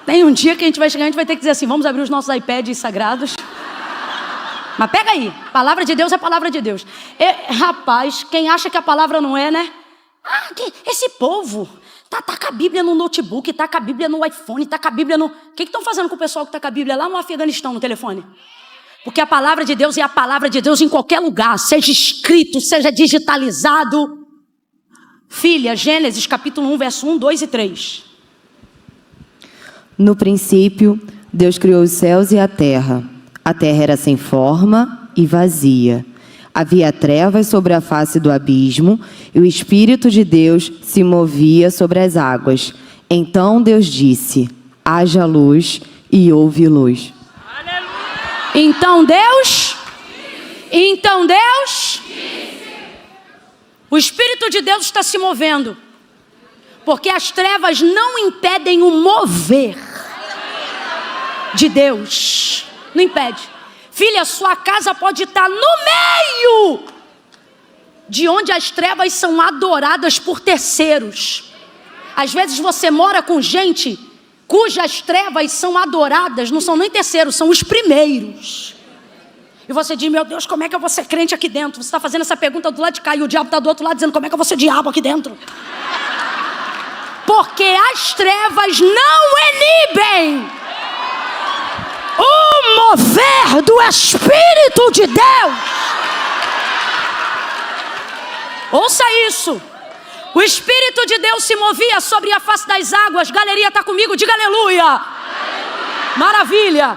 Tem um dia que a gente vai chegar, a gente vai ter que dizer assim: vamos abrir os nossos iPads sagrados. Mas pega aí, palavra de Deus é palavra de Deus. Rapaz, quem acha que a palavra não é, né? Esse povo tá com a Bíblia no notebook, tá com a Bíblia no iPhone, tá com a Bíblia no... O que estão fazendo com o pessoal que tá com a Bíblia lá no Afeganistão, no telefone? Porque a palavra de Deus é a palavra de Deus em qualquer lugar, seja escrito, seja digitalizado. Filha, Gênesis capítulo 1, verso 1, 2 e 3. No princípio, Deus criou os céus e a terra. A terra era sem forma e vazia. Havia trevas sobre a face do abismo, e o Espírito de Deus se movia sobre as águas. Então Deus disse: haja luz, e houve luz. Então Deus, o Espírito de Deus está se movendo, porque as trevas não impedem o mover de Deus, não impede. Filha, sua casa pode estar no meio de onde as trevas são adoradas por terceiros. Às vezes você mora com gente cujas trevas são adoradas, não são nem terceiros, são os primeiros. E você diz: meu Deus, como é que eu vou ser crente aqui dentro? Você está fazendo essa pergunta do lado de cá e o diabo está do outro lado dizendo: como é que eu vou ser diabo aqui dentro? Porque as trevas não inibem o mover do Espírito de Deus. Ouça isso. O Espírito de Deus se movia sobre a face das águas. Galeria, está comigo? Diga aleluia. Maravilha.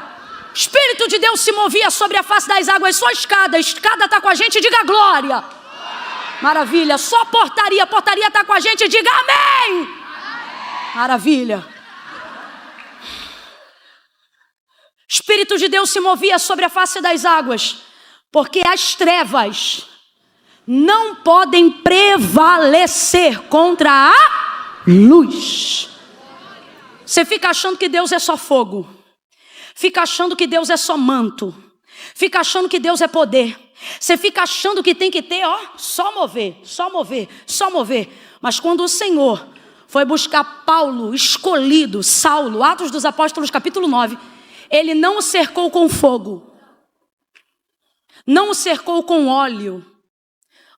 Espírito de Deus se movia sobre a face das águas. Só escada está com a gente, diga glória. Maravilha. Só portaria está com a gente, diga amém. Maravilha. Espírito de Deus se movia sobre a face das águas, porque as trevas não podem prevalecer contra a luz. Você fica achando que Deus é só fogo, fica achando que Deus é só manto, fica achando que Deus é poder, você fica achando que tem que ter, só mover. Mas quando o Senhor foi buscar Paulo, escolhido, Saulo, Atos dos Apóstolos, capítulo 9, ele não o cercou com fogo, não o cercou com óleo.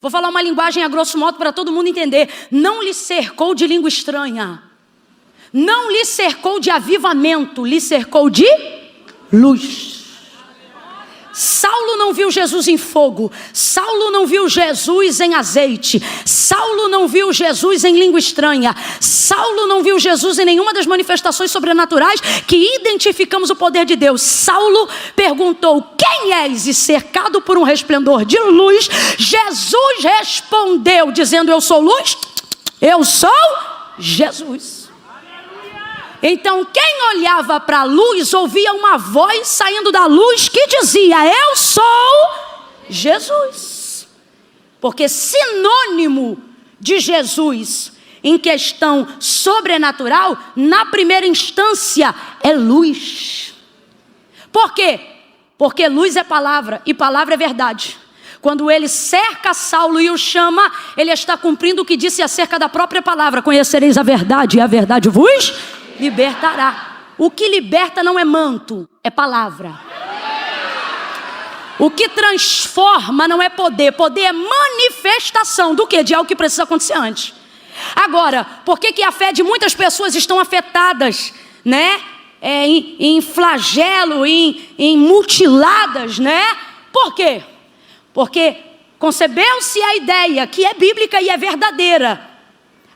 Vou falar uma linguagem a grosso modo para todo mundo entender. Não lhe cercou de língua estranha, não lhe cercou de avivamento, lhe cercou de luz. Saulo não viu Jesus em fogo, Saulo não viu Jesus em azeite, Saulo não viu Jesus em língua estranha, Saulo não viu Jesus em nenhuma das manifestações sobrenaturais que identificamos o poder de Deus. Saulo perguntou: quem és? E cercado por um resplendor de luz, Jesus respondeu dizendo: eu sou luz, eu sou Jesus. Então quem olhava para a luz ouvia uma voz saindo da luz que dizia: eu sou Jesus. Porque sinônimo de Jesus em questão sobrenatural, na primeira instância, é luz. Por quê? Porque luz é palavra e palavra é verdade. Quando ele cerca Saulo e o chama, ele está cumprindo o que disse acerca da própria palavra: conhecereis a verdade e a verdade vos libertará. O que liberta não é manto, é palavra. O que transforma não é poder. Poder é manifestação do quê? De algo que precisa acontecer antes. Agora, por que a fé de muitas pessoas estão afetadas, né? Em flagelo, em mutiladas, né? Por quê? Porque concebeu-se a ideia que é bíblica e é verdadeira,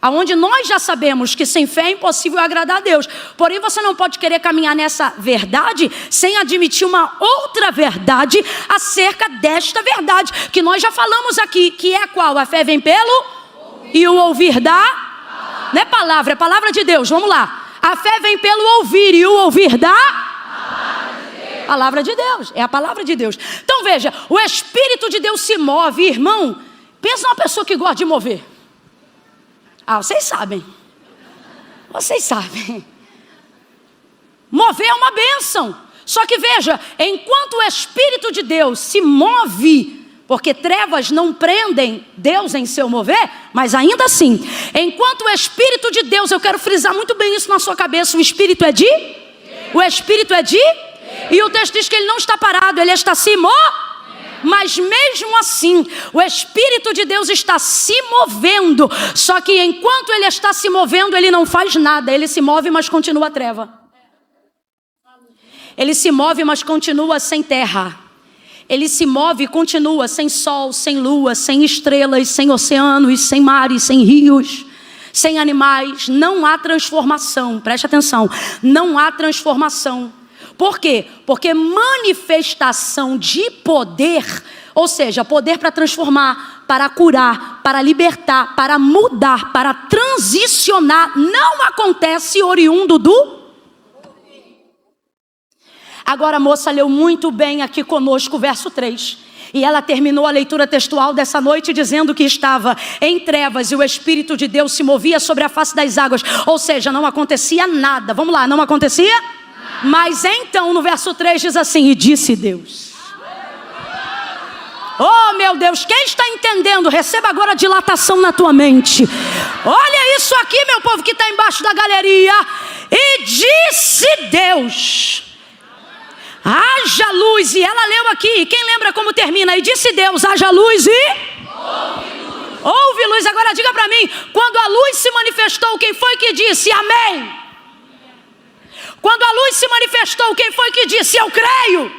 aonde nós já sabemos que sem fé é impossível agradar a Deus. Porém, você não pode querer caminhar nessa verdade sem admitir uma outra verdade acerca desta verdade, que nós já falamos aqui, que é qual? A fé vem pelo e o ouvir da... Não é palavra, é palavra de Deus. Vamos lá. A fé vem pelo ouvir e o ouvir da... Palavra de Deus. É a palavra de Deus. Então veja, o Espírito de Deus se move, irmão. Pensa numa pessoa que gosta de mover. Vocês sabem. Vocês sabem. Mover é uma bênção. Só que veja, enquanto o Espírito de Deus se move, porque trevas não prendem Deus em seu mover, mas ainda assim, enquanto o Espírito de Deus, eu quero frisar muito bem isso na sua cabeça, o Espírito é de? O Espírito é de? E o texto diz que ele não está parado, ele está se movendo. Mas mesmo assim, o Espírito de Deus está se movendo. Só que enquanto ele está se movendo, ele não faz nada. Ele se move, mas continua a treva. Ele se move, mas continua sem terra. Ele se move e continua sem sol, sem lua, sem estrelas, sem oceanos, sem mares, sem rios, sem animais. Não há transformação. Preste atenção. Não há transformação. Por quê? Porque manifestação de poder, ou seja, poder para transformar, para curar, para libertar, para mudar, para transicionar, não acontece oriundo do... Agora a moça leu muito bem aqui conosco o verso 3. E ela terminou a leitura textual dessa noite dizendo que estava em trevas e o Espírito de Deus se movia sobre a face das águas. Ou seja, não acontecia nada. Vamos lá, não acontecia? Mas então no verso 3 diz assim: e disse Deus. Oh meu Deus, quem está entendendo? Receba agora dilatação na tua mente. Olha isso aqui, meu povo que está embaixo da galeria. E disse Deus: haja luz. E ela leu aqui, quem lembra como termina? E disse Deus: haja luz e... Houve luz. Agora diga para mim, quando a luz se manifestou, quem foi que disse amém? Quando a luz se manifestou, quem foi que disse eu creio?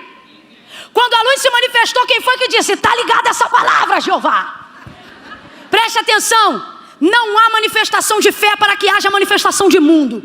Quando a luz se manifestou, quem foi que disse está ligado essa palavra, Jeová? Preste atenção, não há manifestação de fé para que haja manifestação de mundo.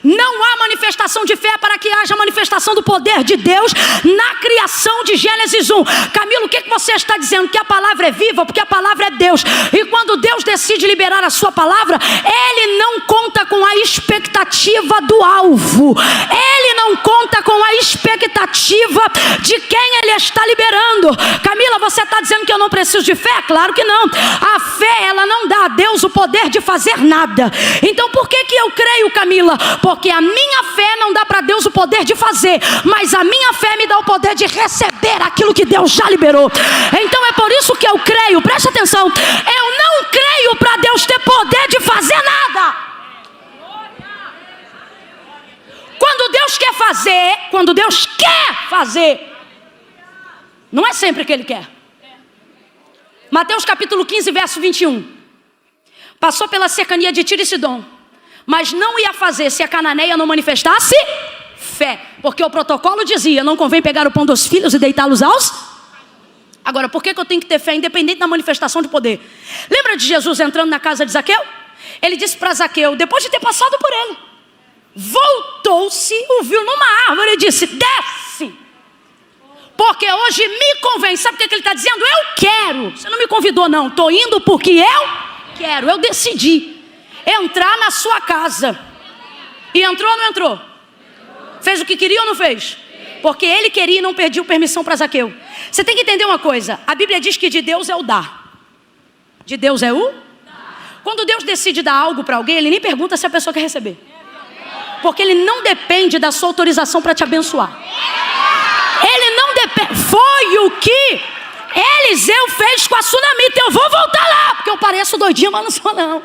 Não há manifestação de fé para que haja manifestação do poder de Deus na criação de Gênesis 1. Camilo, o que você está dizendo? Que a palavra é viva porque a palavra é Deus. E quando Deus decide liberar a sua palavra, Ele não conta com a expectativa do alvo. Ele não conta com a expectativa de quem Ele está liberando. Camila, você está dizendo que eu não preciso de fé? Claro que não. A fé, ela não dá a Deus o poder de fazer nada. Então por que eu creio, Camila? Porque a minha fé não dá para Deus o poder de fazer, mas a minha fé me dá o poder de receber aquilo que Deus já liberou. Então é por isso que eu creio, preste atenção, eu não creio para Deus ter poder de fazer nada. Quando Deus quer fazer, não é sempre que Ele quer. Mateus capítulo 15, verso 21. Passou pela cercania de Tiro e Sidom, mas não ia fazer se a cananeia não manifestasse fé. Porque o protocolo dizia, não convém pegar o pão dos filhos e deitá-los aos... Agora, por que eu tenho que ter fé independente da manifestação de poder? Lembra de Jesus entrando na casa de Zaqueu? Ele disse para Zaqueu, depois de ter passado por ele, voltou-se, o viu numa árvore e disse, desce. Porque hoje me convém. Sabe o que ele está dizendo? Eu quero. Você não me convidou não, estou indo porque eu quero. Eu decidi entrar na sua casa. E entrou ou não entrou? Fez o que queria ou não fez? Porque ele queria e não pediu permissão para Zaqueu. Você tem que entender uma coisa. A Bíblia diz que de Deus é o dar. De Deus é o dar. Quando Deus decide dar algo para alguém, Ele nem pergunta se a pessoa quer receber. Porque Ele não depende da sua autorização para te abençoar. Ele não depende. Foi o que Eliseu fez com a sunamita. Eu vou voltar lá, porque eu pareço doidinha, mas não sou não.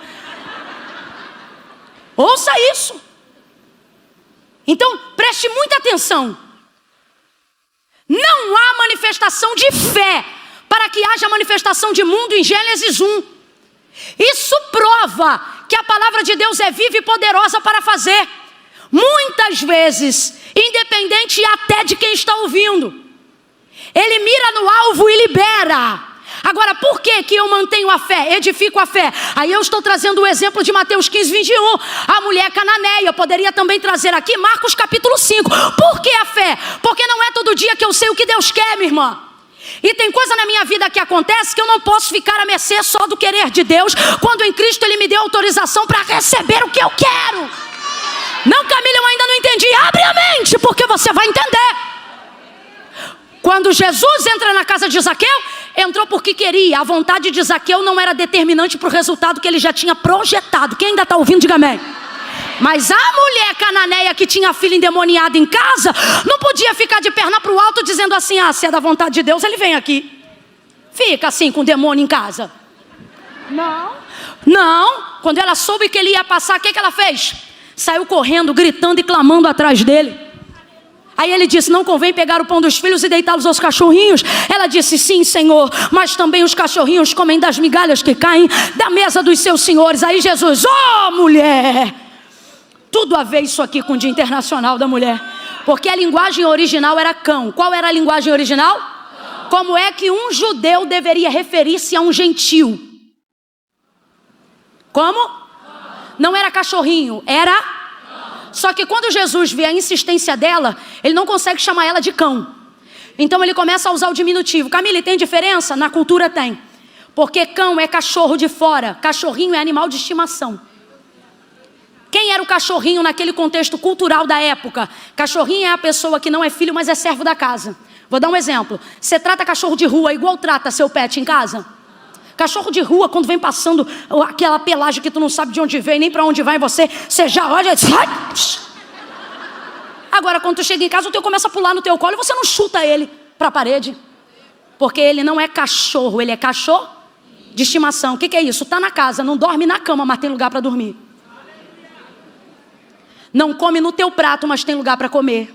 Ouça isso. Então, preste muita atenção. Não há manifestação de fé para que haja manifestação de mundo em Gênesis 1. Isso prova que a palavra de Deus é viva e poderosa para fazer. Muitas vezes, independente até de quem está ouvindo. Ele mira no alvo e libera. Agora, por que eu mantenho a fé, edifico a fé? Aí eu estou trazendo o exemplo de Mateus 15, 21. A mulher cananeia, eu poderia também trazer aqui Marcos capítulo 5. Por que a fé? Porque não é todo dia que eu sei o que Deus quer, minha irmã. E tem coisa na minha vida que acontece que eu não posso ficar à mercê só do querer de Deus, quando em Cristo Ele me deu autorização para receber o que eu quero. Não, Camila, eu ainda não entendi. Abre a mente, porque você vai entender. Quando Jesus entra na casa de Zaqueu, entrou porque queria. A vontade de Zaqueu não era determinante para o resultado que ele já tinha projetado. Quem ainda está ouvindo, diga amém. Mas a mulher cananeia que tinha a filha endemoniada em casa, não podia ficar de perna para o alto dizendo assim, se é da vontade de Deus, ele vem aqui. Fica assim com o demônio em casa. Não. Quando ela soube que ele ia passar, o que ela fez? Saiu correndo, gritando e clamando atrás dele. Aí ele disse, não convém pegar o pão dos filhos e deitá-los aos cachorrinhos? Ela disse, sim, Senhor, mas também os cachorrinhos comem das migalhas que caem da mesa dos seus senhores. Aí Jesus, mulher, tudo a ver isso aqui com o Dia Internacional da Mulher. Porque a linguagem original era cão. Qual era a linguagem original? Como é que um judeu deveria referir-se a um gentio? Como? Não era cachorrinho, era... Só que quando Jesus vê a insistência dela, ele não consegue chamar ela de cão. Então ele começa a usar o diminutivo. Camila, tem diferença? Na cultura tem. Porque cão é cachorro de fora, cachorrinho é animal de estimação. Quem era o cachorrinho naquele contexto cultural da época? Cachorrinho é a pessoa que não é filho, mas é servo da casa. Vou dar um exemplo. Você trata cachorro de rua igual trata seu pet em casa? Cachorro de rua, quando vem passando aquela pelagem que tu não sabe de onde vem, nem para onde vai você já olha e diz, ai! Agora, quando tu chega em casa, o teu começa a pular no teu colo e você não chuta ele para a parede. Porque ele não é cachorro, ele é cachorro de estimação. O que é isso? Tá na casa, não dorme na cama, mas tem lugar para dormir. Não come no teu prato, mas tem lugar para comer.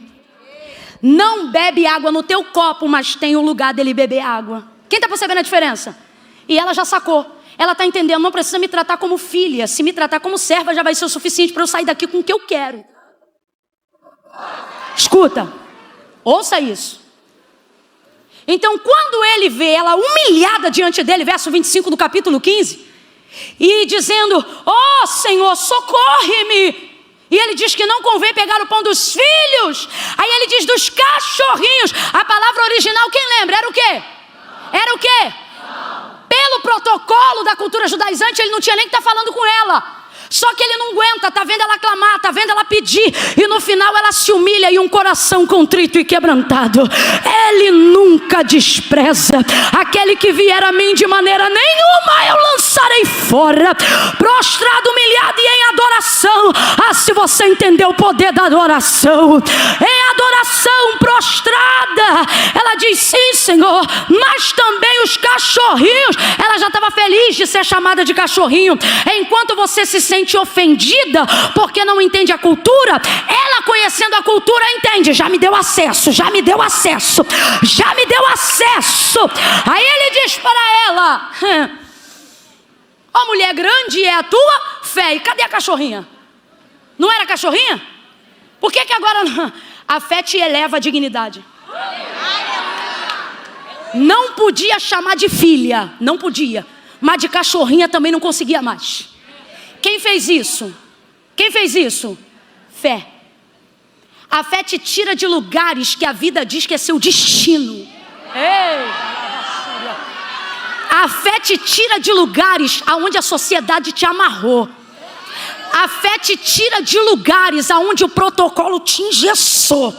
Não bebe água no teu copo, mas tem o lugar dele beber água. Quem está percebendo a diferença? E ela já sacou. Ela está entendendo, não precisa me tratar como filha. Se me tratar como serva, já vai ser o suficiente para eu sair daqui com o que eu quero. Escuta, ouça isso. Então, quando ele vê ela humilhada diante dele, verso 25 do capítulo 15, e dizendo, Senhor, socorre-me. E ele diz que não convém pegar o pão dos filhos. Aí ele diz dos cachorrinhos. A palavra original, quem lembra? Era o quê? Era o quê? Pelo protocolo da cultura judaizante, ele não tinha nem que estar falando com ela. Só que ele não aguenta, tá vendo ela clamar, tá vendo ela pedir, e no final ela se humilha, e um coração contrito e quebrantado, ele nunca despreza. Aquele que vier a mim de maneira nenhuma eu lançarei fora. Prostrado, humilhado e em adoração. Ah, se você entender o poder da adoração, em adoração prostrada, ela diz: sim, Senhor. Mas também os cachorrinhos, ela já estava feliz de ser chamada de cachorrinho. Enquanto você se sente ofendida porque não entende a cultura, ela, conhecendo a cultura, entende. Já me deu acesso, já me deu acesso, já me deu acesso. Aí ele diz para ela: ó, mulher, grande é a tua fé. E cadê a cachorrinha? Não era cachorrinha? Por que agora não? A fé te eleva a dignidade. Não podia chamar de filha, não podia, mas de cachorrinha também não conseguia mais. Quem fez isso? Quem fez isso? Fé. A fé te tira de lugares que a vida diz que é seu destino. Ei! A fé te tira de lugares aonde a sociedade te amarrou. A fé te tira de lugares aonde o protocolo te engessou.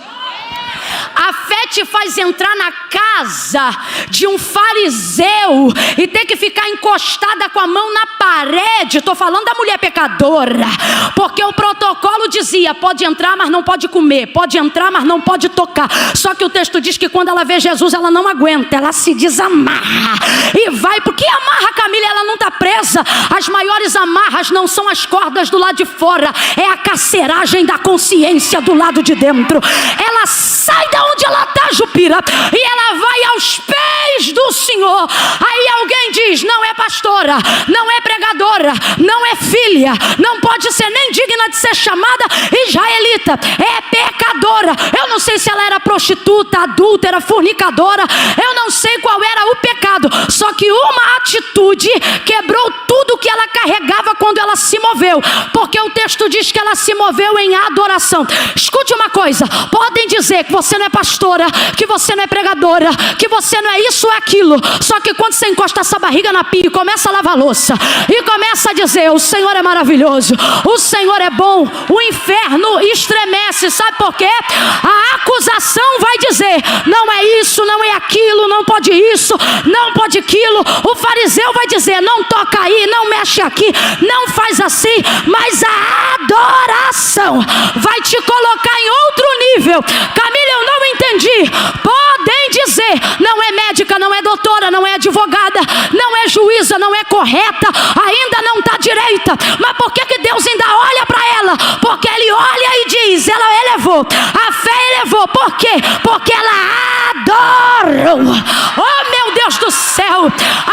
A fé te faz entrar na casa de um fariseu e ter que ficar encostada com a mão na parede. Estou falando da mulher pecadora, porque o protocolo dizia: pode entrar, mas não pode comer, pode entrar, mas não pode tocar. Só que o texto diz que quando ela vê Jesus, ela não aguenta, ela se desamarra e vai. Porque amarra, Camila, ela não está presa. As maiores amarras não são as cordas do lado de fora, é a carceragem da consciência do lado de dentro. Ela sai da onde ela está, Jupira, e ela vai aos pés do Senhor. Aí alguém diz: não é pastora, não é pregadora, não é filha, não pode ser nem digna de ser chamada israelita, é pecadora. Eu não sei se ela era prostituta, adúltera, fornicadora, eu não sei qual era o pecado, só que uma atitude quebrou tudo que ela carregava quando ela se moveu, porque o texto diz que ela se moveu em adoração. Escute uma coisa: podem dizer que você não é pastora, que você não é pregadora, que você não é isso ou aquilo, só que quando você encosta essa barriga na pia e começa a lavar louça e começa a dizer: o Senhor é maravilhoso, o Senhor é bom, o inferno estremece. Sabe por quê? A acusação vai dizer: não é isso, não é aquilo, não pode isso, não pode aquilo. O fariseu vai dizer: não toca aí, não mexe aqui, não faz assim. Mas a adoração vai te colocar em outro nível. Camila, eu não entendi. Podem dizer: não é médica, não é doutora, não é advogada, não é juíza, não é correta, ainda não está direita. Mas por que Deus ainda olha para ela? Porque Ele olha e diz: ela elevou, a fé elevou. Por quê? Porque ela adorou. Oh, meu Deus do céu!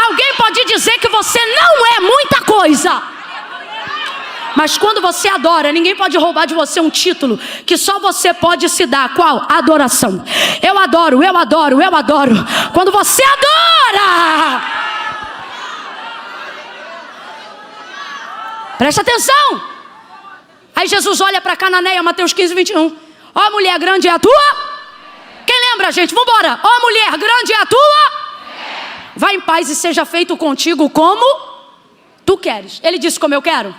Alguém pode dizer que você não é muita coisa, mas quando você adora, ninguém pode roubar de você um título que só você pode se dar. Qual? Adoração. Eu adoro, eu adoro, eu adoro. Quando você adora, presta atenção. Aí Jesus olha para Cananeia, Mateus 15, 21. Ó, mulher, grande é a tua? Quem lembra, gente? Vamos embora. Ó, mulher, grande é a tua? Vai em paz e seja feito contigo como tu queres. Ele disse: como eu quero?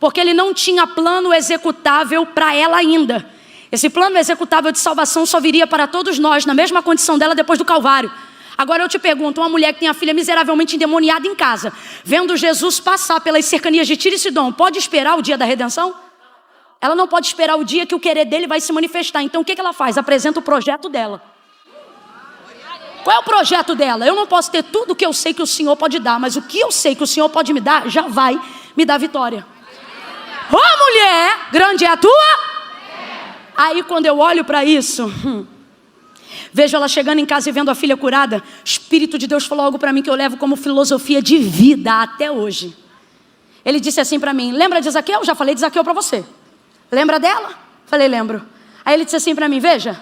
Porque ele não tinha plano executável para ela ainda. Esse plano executável de salvação só viria para todos nós, na mesma condição dela depois do Calvário. Agora eu te pergunto: uma mulher que tem a filha miseravelmente endemoniada em casa, vendo Jesus passar pelas cercanias de Tiro e Sidom, pode esperar o dia da redenção? Ela não pode esperar o dia que o querer dele vai se manifestar. Então o que ela faz? Apresenta o projeto dela. Qual é o projeto dela? Eu não posso ter tudo o que eu sei que o Senhor pode dar, mas o que eu sei que o Senhor pode me dar, já vai me dar vitória. Ô, mulher, grande é a tua? Aí quando eu olho para isso, vejo ela chegando em casa e vendo a filha curada, o Espírito de Deus falou algo para mim que eu levo como filosofia de vida até hoje. Ele disse assim para mim: lembra de Zaqueu? Já falei de Zaqueu para você. Lembra dela? Falei: lembro. Aí ele disse assim para mim: veja,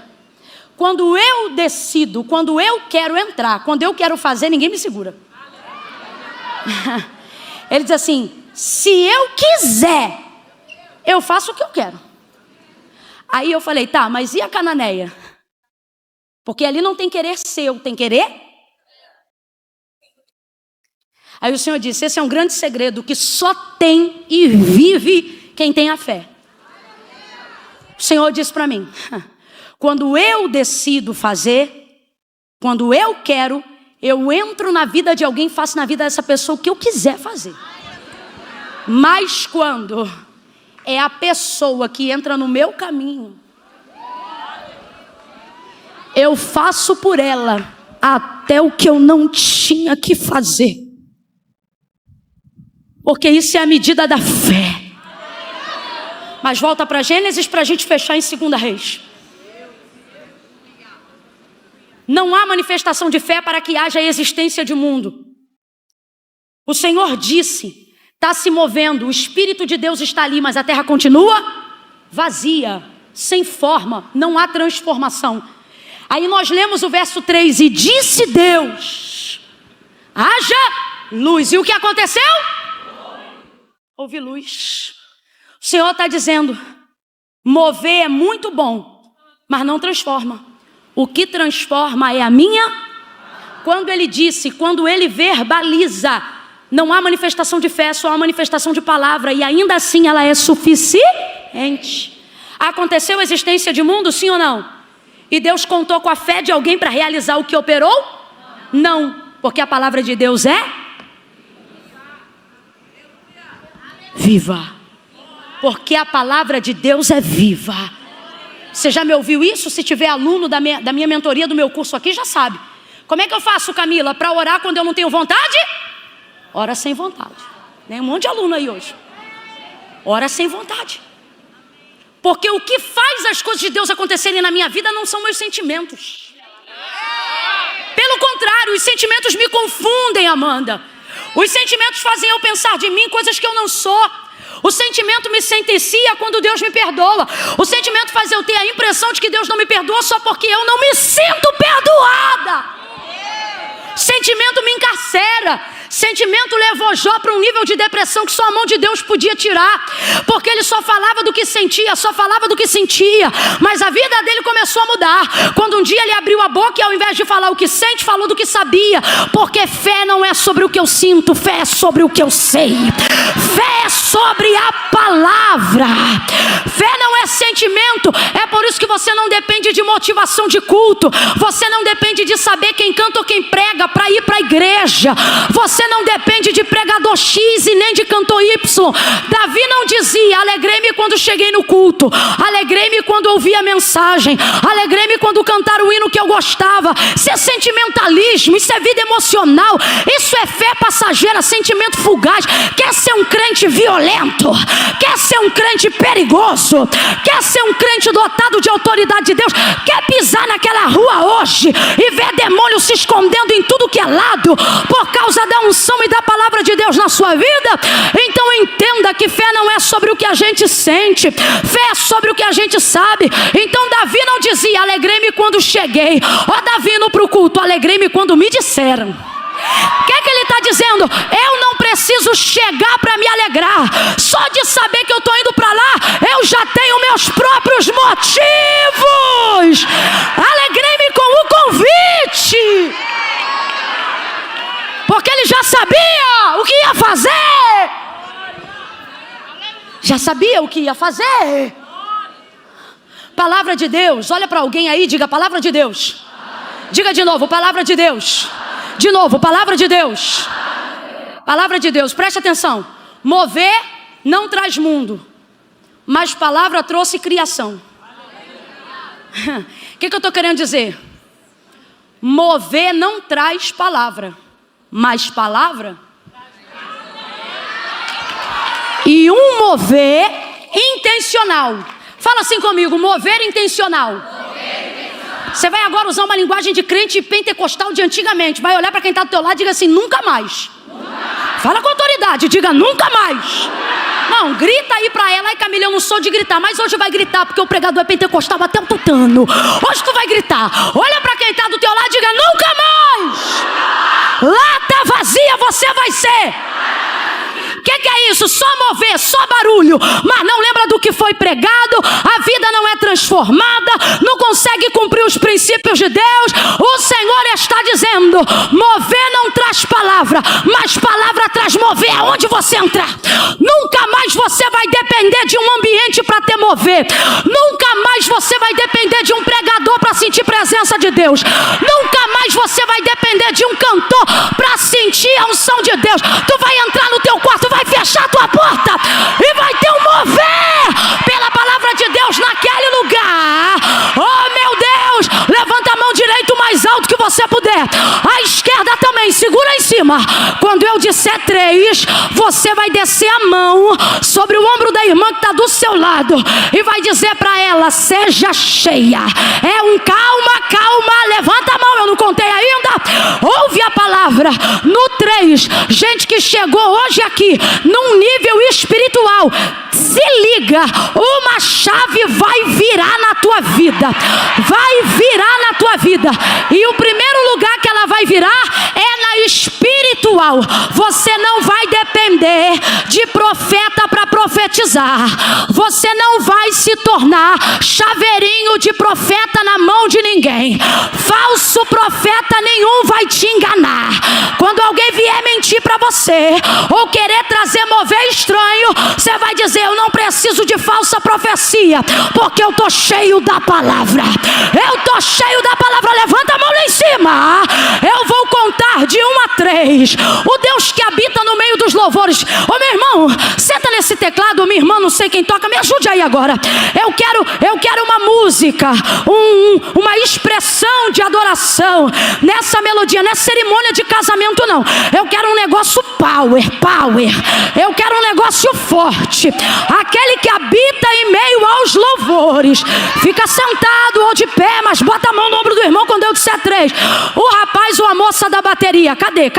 quando eu decido, quando eu quero entrar, quando eu quero fazer, ninguém me segura. Ele diz assim: se eu quiser, eu faço o que eu quero. Aí eu falei, tá, mas e a Cananeia? Porque ali não tem querer seu, tem querer? Aí o Senhor disse, esse é um grande segredo que só tem e vive quem tem a fé. O Senhor disse para mim, quando eu decido fazer, quando eu quero, eu entro na vida de alguém, faço na vida dessa pessoa o que eu quiser fazer. Mas quando é a pessoa que entra no meu caminho, eu faço por ela até o que eu não tinha que fazer. Porque isso é a medida da fé. Mas volta para Gênesis para a gente fechar em 2 Reis. Não há manifestação de fé para que haja existência de mundo. O Senhor disse, está se movendo, o Espírito de Deus está ali, mas a terra continua vazia, sem forma, não há transformação. Aí nós lemos o verso 3, e disse Deus, haja luz. E o que aconteceu? Houve luz. O Senhor está dizendo, mover é muito bom, mas não transforma. O que transforma é a minha. Quando ele disse, quando ele verbaliza, não há manifestação de fé, só há manifestação de palavra, e ainda assim ela é suficiente. Aconteceu a existência de mundo, sim ou não? E Deus contou com a fé de alguém para realizar o que operou? Não, porque a palavra de Deus é viva. Porque a palavra de Deus é viva. Você já me ouviu isso? Se tiver aluno da minha mentoria, do meu curso aqui, já sabe. Como é que eu faço, Camila, para orar quando eu não tenho vontade? Ora sem vontade. Tem um monte de aluno aí hoje. Ora sem vontade. Porque o que faz as coisas de Deus acontecerem na minha vida não são meus sentimentos. Pelo contrário, os sentimentos me confundem, Amanda. Os sentimentos fazem eu pensar de mim coisas que eu não sou. O sentimento me sentencia quando Deus me perdoa. O sentimento faz eu ter a impressão de que Deus não me perdoa só porque eu não me sinto perdoada. Sentimento me encarcera. Sentimento levou Jó para um nível de depressão que só a mão de Deus podia tirar, porque ele só falava do que sentia, só falava do que sentia. Mas a vida dele começou a mudar quando um dia ele abriu a boca e ao invés de falar o que sente, falou do que sabia. Porque fé não é sobre o que eu sinto, fé é sobre o que eu sei. Fé é sobre a palavra. Fé não é sentimento. É por isso que você não depende de motivação de culto. Você não depende de saber quem canta ou quem prega para ir para a igreja. Você não depende de pregador X e nem de cantor Y. Davi não dizia, alegrei-me quando cheguei no culto, alegrei-me quando ouvi a mensagem, alegrei-me quando cantaram o hino que eu gostava. Isso é sentimentalismo, isso é vida emocional, isso é fé passageira, sentimento fugaz. Quer ser um crente violento, quer ser um crente perigoso, quer ser um crente dotado de autoridade de Deus, quer pisar naquela rua hoje e ver demônio se escondendo em tudo que é lado por causa da unção e da palavra de Deus na sua vida? Então entenda que fé não é sobre o que a gente sente, fé é sobre o que a gente sabe. Então Davi não dizia, alegrei-me quando cheguei. Ó, Davi indo para o culto, alegrei-me quando me disseram. O que é que ele está dizendo? Eu não preciso chegar para me alegrar. Só de saber que eu estou indo para lá, eu já tenho meus próprios motivos. Alegrei-me com o convite, porque ele já sabia o que ia fazer. Já sabia o que ia fazer. Palavra de Deus. Olha para alguém aí e diga, palavra de Deus. Diga de novo, palavra de Deus. De novo, palavra de Deus. Palavra de Deus, preste atenção. Mover não traz mundo, mas palavra trouxe criação. O que eu estou querendo dizer? Mover não traz palavra, mas palavra. E um mover intencional. Fala assim comigo, mover intencional. Você vai agora usar uma linguagem de crente pentecostal de antigamente. Vai olhar para quem está do teu lado e diga assim, nunca mais. Fala com autoridade, diga nunca mais. Não, grita aí para ela. Ai, Camila, eu não sou de gritar, mas hoje vai gritar, porque o pregador é pentecostal até o tutano. Hoje tu vai gritar. Olha para quem está do teu lado e diga nunca mais. Lata vazia você vai ser. que é isso? Só mover, só barulho, mas não lembra do que foi pregado, a vida não é transformada, não consegue cumprir os princípios de Deus. O Senhor está dizendo: mover não traz palavra, mas palavra traz mover aonde você entrar. Nunca mais você vai depender de um ambiente para te mover. Nunca mais você vai depender de um pregador para sentir presença de Deus. Nunca mais você vai depender de um cantor para sentir a unção de Deus. Tu vai entrar no teu quarto, vai fechar a tua porta e vai ter um mover pela palavra de Deus naquele lugar. Oh meu Deus, levanta a mão direita o mais alto que você puder, a esquerda também, segura em cima. Quando eu disser 3, você vai descer a mão sobre o ombro da irmã que está do seu lado e vai dizer para ela: seja cheia. É um calma, calma, levanta a mão, eu não contei ainda. Ouve a palavra. No 3, gente que chegou hoje aqui num nível espiritual, se liga, uma chave vai virar na tua vida. Vai virar na tua vida. E o primeiro lugar que ela vai virar é na espiritual. Você não vai depender de profeta para profetizar. Você não vai se tornar chaveirinho de profeta na mão de ninguém. Falso profeta nenhum vai te enganar. Quando alguém vier mentir para você ou querer trazer mover estranho, você vai dizer: eu não preciso de falsa profecia, porque eu tô cheio da palavra. Eu tô cheio da palavra. Levanta a mão lá em cima. Eu vou contar de 1 a 3. O Deus que habita no meio dos louvores. Ô meu irmão, senta nesse teclado. Minha irmã, não sei quem toca, me ajude aí agora. Eu quero uma música, uma expressão de adoração nessa melodia. Não é cerimônia de casamento não. Eu quero um negócio power. Eu quero um negócio forte. Aquele que habita em meio aos louvores. Fica sentado ou de pé, mas bota a mão no ombro do irmão quando eu disser 3. O rapaz ou a moça da bateria, cadê?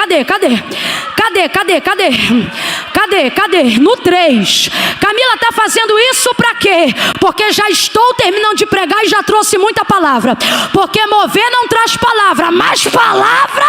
No 3. Camila tá fazendo isso pra quê? Porque já estou terminando de pregar e já trouxe muita palavra. Porque mover não traz palavra, mas palavra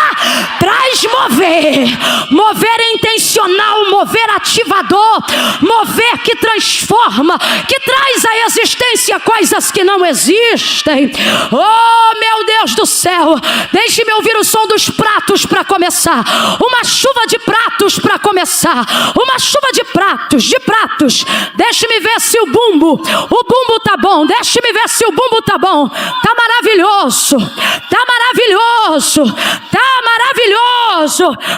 traz mover. Mover é intencional, mover ativador, mover que transforma, que traz à existência coisas que não existem. Oh meu Deus do céu, deixe-me ouvir o som dos pratos para começar. Uma chuva de pratos para começar. Uma chuva de pratos. Deixe-me ver se o bumbo tá bom. Deixe-me ver se o bumbo tá bom. Tá maravilhoso.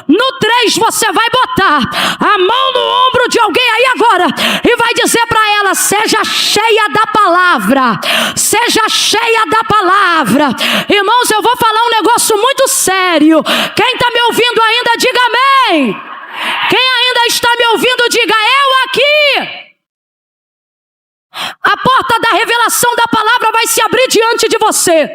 No 3 você vai botar a mão no ombro de alguém aí agora e vai dizer para ela: seja cheia da palavra. Seja cheia da palavra. Irmãos, eu vou falar um negócio muito sério. Quem está me ouvindo ainda, diga amém. Quem ainda está me ouvindo, diga eu aqui. A porta da revelação da palavra vai se abrir diante de você.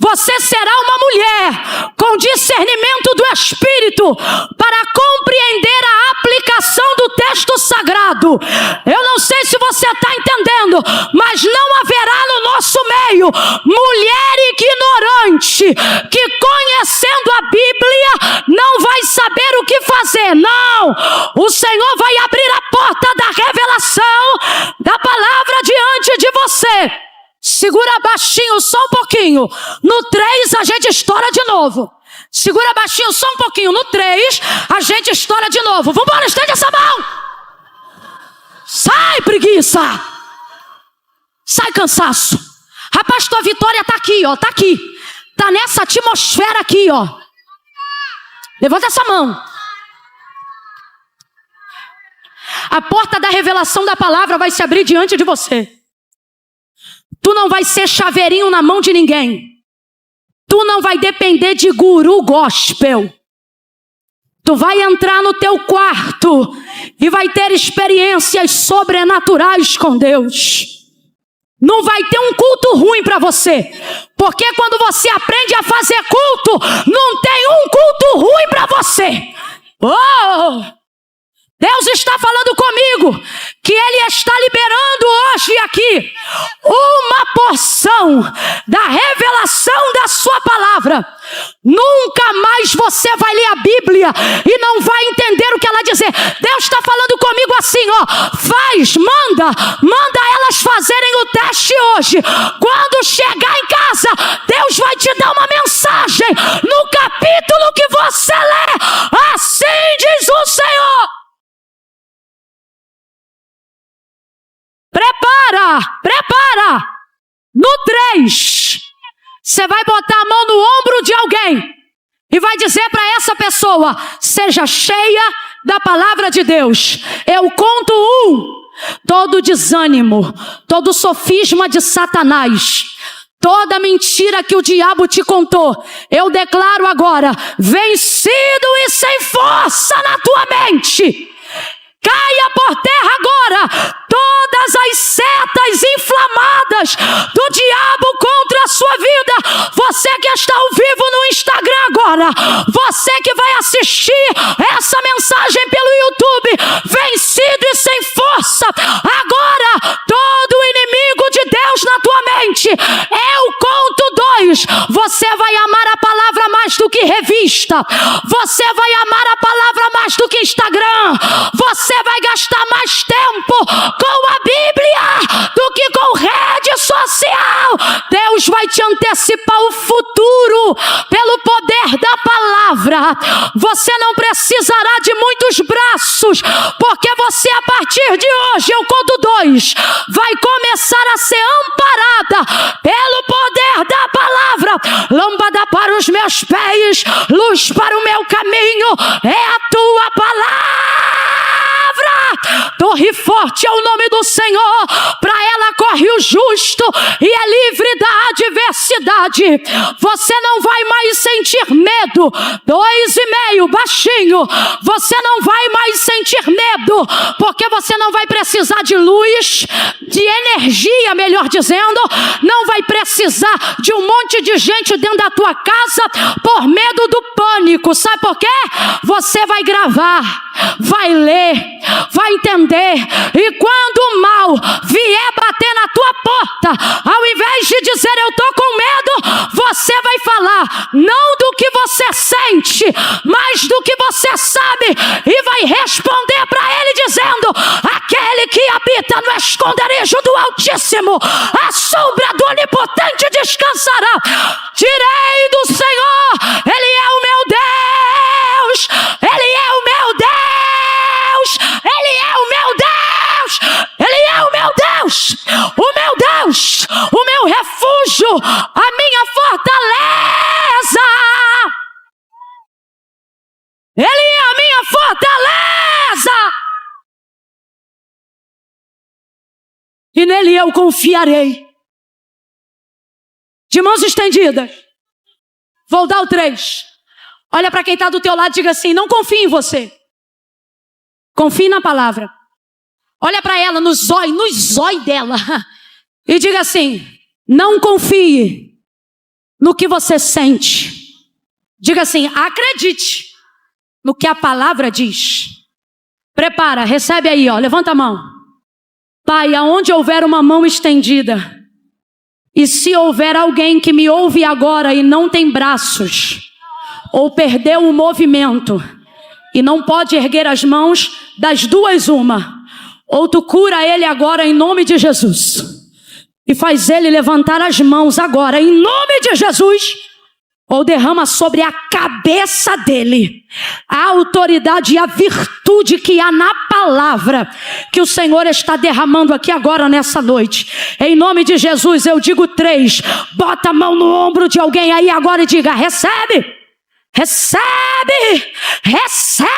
Você será uma mulher com discernimento do Espírito para compreender a aplicação do texto sagrado. Eu não sei se você está entendendo, mas não haverá no nosso meio mulher ignorante que, conhecendo a Bíblia, não vai saber o que fazer. Não! O Senhor vai abrir a porta da revelação da palavra diante de você. Segura baixinho só um pouquinho. No 3 a gente estoura de novo. Segura baixinho só um pouquinho. No 3 a gente estoura de novo. Vambora, estende essa mão. Sai, preguiça. Sai, cansaço. A pastor Vitória tá aqui, ó. Tá aqui. Tá nessa atmosfera aqui, ó. Levanta essa mão. A porta da revelação da palavra vai se abrir diante de você. Tu não vai ser chaveirinho na mão de ninguém. Tu não vai depender de guru gospel. Tu vai entrar no teu quarto e vai ter experiências sobrenaturais com Deus. Não vai ter um culto ruim para você. Porque quando você aprende a fazer culto, não tem um culto ruim para você. Oh! Deus está falando comigo que Ele está liberando hoje aqui uma porção da revelação da sua palavra. Nunca mais você vai ler a Bíblia Bíblia e não vai entender o que ela dizer. Deus está falando comigo assim, ó, manda elas fazerem o teste hoje. Quando chegar em casa, Deus vai te dar uma mensagem no capítulo que você lê. Assim diz o Senhor. Prepara. No 3, você vai botar a mão no ombro de alguém e vai dizer para essa pessoa: seja cheia da palavra de Deus. Eu conto 1, todo desânimo, todo sofisma de Satanás, toda mentira que o diabo te contou, eu declaro agora, vencido e sem força na tua mente. Caia por terra agora todas as setas inflamadas do diabo contra a sua vida. Você que está ao vivo no Instagram agora, você que vai assistir essa mensagem pelo YouTube, vencido e sem força, agora todo inimigo de Deus na tua mente, eu conto 2, você vai amar a palavra mais do que revista, você vai amar a palavra mais do que Instagram, você vai gastar mais tempo com a Bíblia do que com rede social. Deus vai te antecipar o futuro pelo poder da palavra. Você não precisará de muitos braços, porque você, a partir de hoje, eu conto 2, vai começar a ser amparada pelo poder da palavra. Lâmpada para os meus pés, luz para o meu caminho, é a tua palavra. Torre forte é o nome do Senhor, para ela corre o justo e é livre da adversidade. Você não vai mais sentir medo, 2,5, baixinho. Você não vai mais sentir medo, porque você não vai precisar de luz, de energia, melhor dizendo, não vai precisar de um monte de gente dentro da tua casa por medo do pânico. Sabe por quê? Você vai gravar, vai ler, vai entender, e quando o mal vier bater na tua porta, ao invés de dizer eu tô com medo, você vai falar não do que você sente, mas do que você sabe, e vai responder para ele dizendo: aquele que habita no esconderijo do Altíssimo, a sombra do Onipotente descansará. Direi do Senhor, ele é o meu Deus, ele é o meu Deus, ele é o meu Deus, ele é o meu Deus, o meu Deus, o meu refúgio, a minha fortaleza. Ele é a minha fortaleza, e nele eu confiarei. De mãos estendidas, vou dar o 3. Olha para quem está do teu lado e diga assim: não confie em você, confie na palavra. Olha para ela nos zóio dela e diga assim: não confie no que você sente. Diga assim: acredite no que a palavra diz. Prepara, recebe aí, ó, levanta a mão. Pai, aonde houver uma mão estendida, e se houver alguém que me ouve agora e não tem braços, ou perdeu o movimento e não pode erguer as mãos, das duas uma: ou tu cura ele agora em nome de Jesus e faz ele levantar as mãos agora em nome de Jesus, ou derrama sobre a cabeça dele a autoridade e a virtude que há na palavra que o Senhor está derramando aqui agora nessa noite. Em nome de Jesus eu digo 3, bota a mão no ombro de alguém aí agora e diga: recebe, recebe, recebe,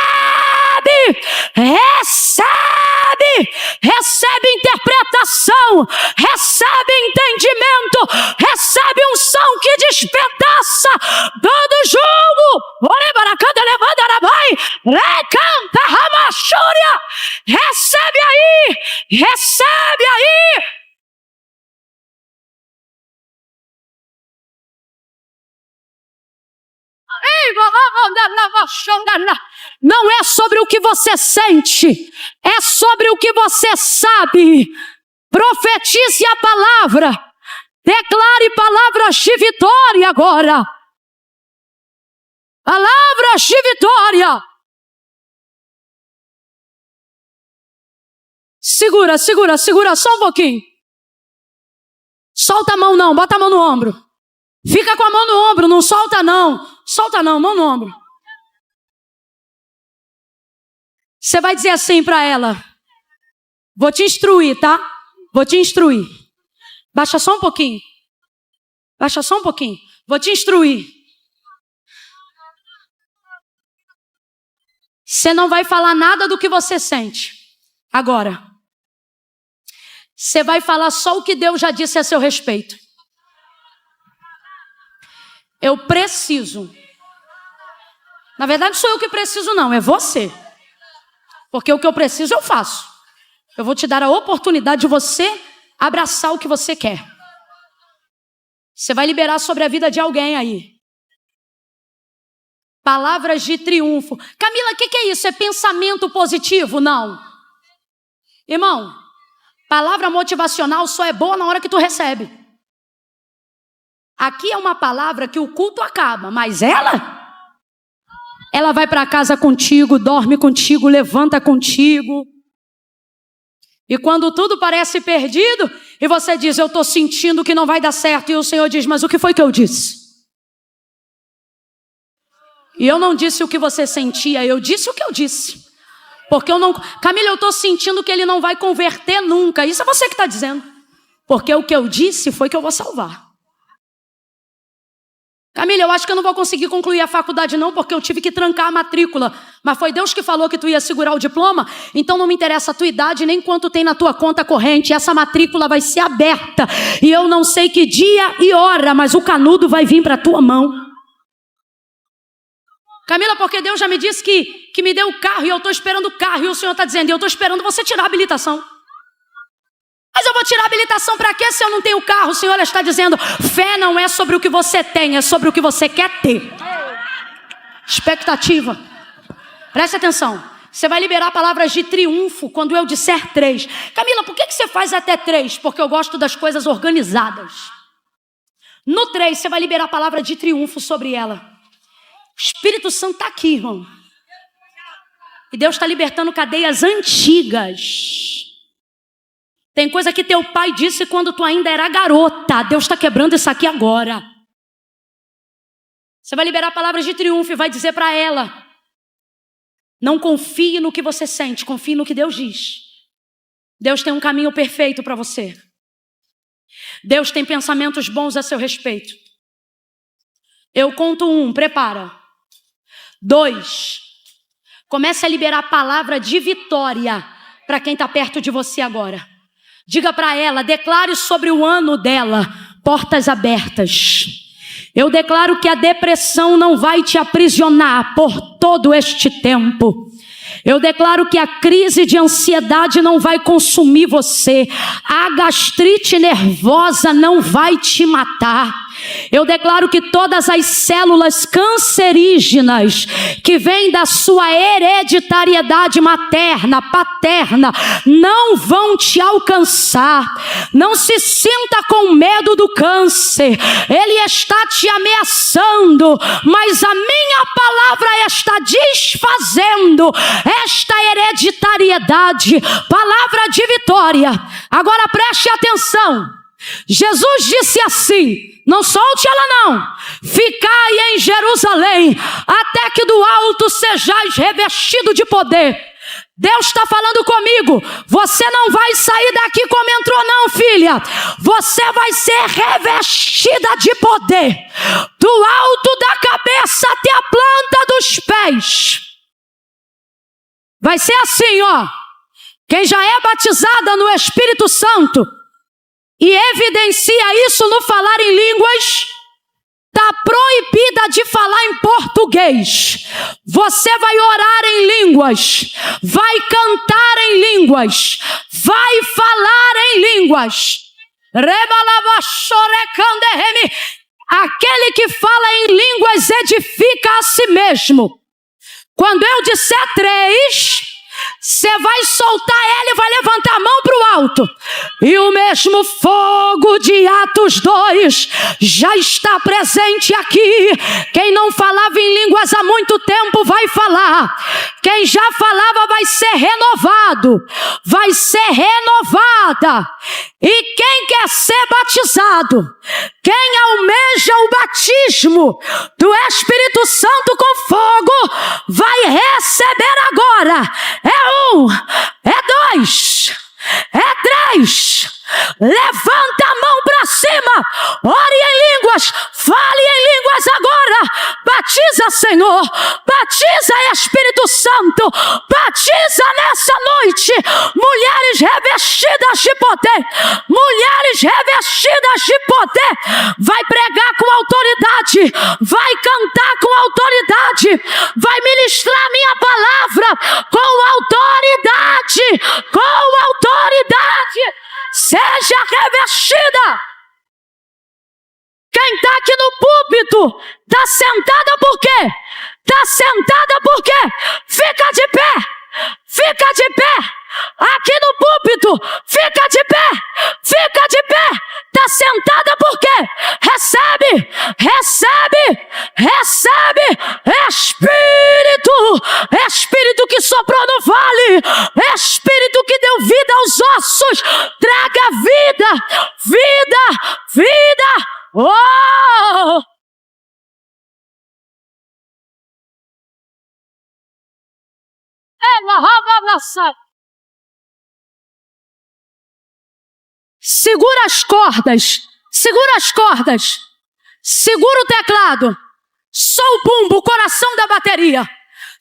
recebe, recebe interpretação, recebe entendimento, recebe unção que despedaça todo jugo. Recebe aí, recebe aí. Não é sobre o que você sente, é sobre o que você sabe. Profetize a palavra, declare palavras de vitória agora. Palavras de vitória. Segura, segura, segura só um pouquinho. Solta a mão não, bota a mão no ombro. Fica com a mão no ombro, não solta não. Solta não, mão no ombro. Você vai dizer assim para ela. Vou te instruir, tá? Vou te instruir. Baixa só um pouquinho. Baixa só um pouquinho. Vou te instruir. Você não vai falar nada do que você sente. Agora. Você vai falar só o que Deus já disse a seu respeito. Eu preciso. Na verdade, sou eu que preciso, não. É você. Porque o que eu preciso, eu faço. Eu vou te dar a oportunidade de você abraçar o que você quer. Você vai liberar sobre a vida de alguém aí. Palavras de triunfo. Camila, o que é isso? É pensamento positivo? Não. Irmão, palavra motivacional só é boa na hora que tu recebe. Aqui é uma palavra que o culto acaba, mas ela vai para casa contigo, dorme contigo, levanta contigo. E quando tudo parece perdido, e você diz, eu estou sentindo que não vai dar certo, e o Senhor diz, mas o que foi que eu disse? E eu não disse o que você sentia, eu disse o que eu disse. Porque eu não... Camila, eu estou sentindo que ele não vai converter nunca. Isso é você que está dizendo. Porque o que eu disse foi que eu vou salvar. Camila, eu acho que eu não vou conseguir concluir a faculdade não, porque eu tive que trancar a matrícula. Mas foi Deus que falou que tu ia segurar o diploma, então não me interessa a tua idade, nem quanto tem na tua conta corrente. Essa matrícula vai ser aberta. E eu não sei que dia e hora, mas o canudo vai vir para a tua mão. Camila, porque Deus já me disse que me deu o carro, e eu estou esperando o carro, e o Senhor está dizendo, eu estou esperando você tirar a habilitação. Mas eu vou tirar a habilitação para quê se eu não tenho o carro? O Senhor está dizendo, fé não é sobre o que você tem, é sobre o que você quer ter. Expectativa. Preste atenção. Você vai liberar palavras de triunfo quando eu disser 3. Camila, por que você faz até 3? Porque eu gosto das coisas organizadas. No 3, você vai liberar a palavra de triunfo sobre ela. O Espírito Santo está aqui, irmão. E Deus está libertando cadeias antigas. Tem coisa que teu pai disse quando tu ainda era garota. Deus está quebrando isso aqui agora. Você vai liberar palavras de triunfo e vai dizer para ela, não confie no que você sente, confie no que Deus diz. Deus tem um caminho perfeito para você. Deus tem pensamentos bons a seu respeito. Eu conto 1, prepara. 2, comece a liberar a palavra de vitória para quem está perto de você agora. Diga para ela, declare sobre o ano dela, portas abertas. Eu declaro que a depressão não vai te aprisionar por todo este tempo. Eu declaro que a crise de ansiedade não vai consumir você. A gastrite nervosa não vai te matar. Eu declaro que todas as células cancerígenas que vêm da sua hereditariedade materna, paterna, não vão te alcançar. Não se sinta com medo do câncer. Ele está te ameaçando, mas a minha palavra está desfazendo esta hereditariedade. Palavra de vitória. Agora preste atenção. Jesus disse assim, não solte ela não, ficai em Jerusalém, até que do alto sejais revestido de poder. Deus está falando comigo, você não vai sair daqui como entrou não, filha. Você vai ser revestida de poder, do alto da cabeça até a planta dos pés. Vai ser assim, ó. Quem já é batizada no Espírito Santo e evidencia isso no falar em línguas, está proibida de falar em português. Você vai orar em línguas, vai cantar em línguas, vai falar em línguas. Aquele que fala em línguas edifica a si mesmo. Quando eu disser 3, você vai soltar ela e vai levantar a mão para o alto. E o mesmo fogo de Atos 2 já está presente aqui. Quem não falava em línguas há muito tempo vai falar. Quem já falava vai ser renovado, vai ser renovada. E quem quer ser batizado, quem almeja o batismo do Espírito Santo com fogo, vai receber agora. É 1, é 2, é 3. Levanta a mão para cima, ore em línguas, fale em línguas agora. Batiza, Senhor, batiza, Espírito Santo, batiza nessa noite mulheres revestidas de poder, mulheres revestidas de poder. Vai pregar com autoridade, vai cantar com autoridade, vai ministrar minha palavra com autoridade, com autoridade. Seja revestida. Quem está aqui no púlpito está sentada por quê? Está sentada por quê? Fica de pé. Fica de pé. Aqui no púlpito, fica de pé. Fica de pé. Está sentada por quê? Recebe, recebe, recebe. Espírito que soprou no vale, Espírito que deu vida aos ossos, traga vida, vida, vida. Oh! Segura as cordas, segura as cordas, segura o teclado, só o bumbo, o coração da bateria.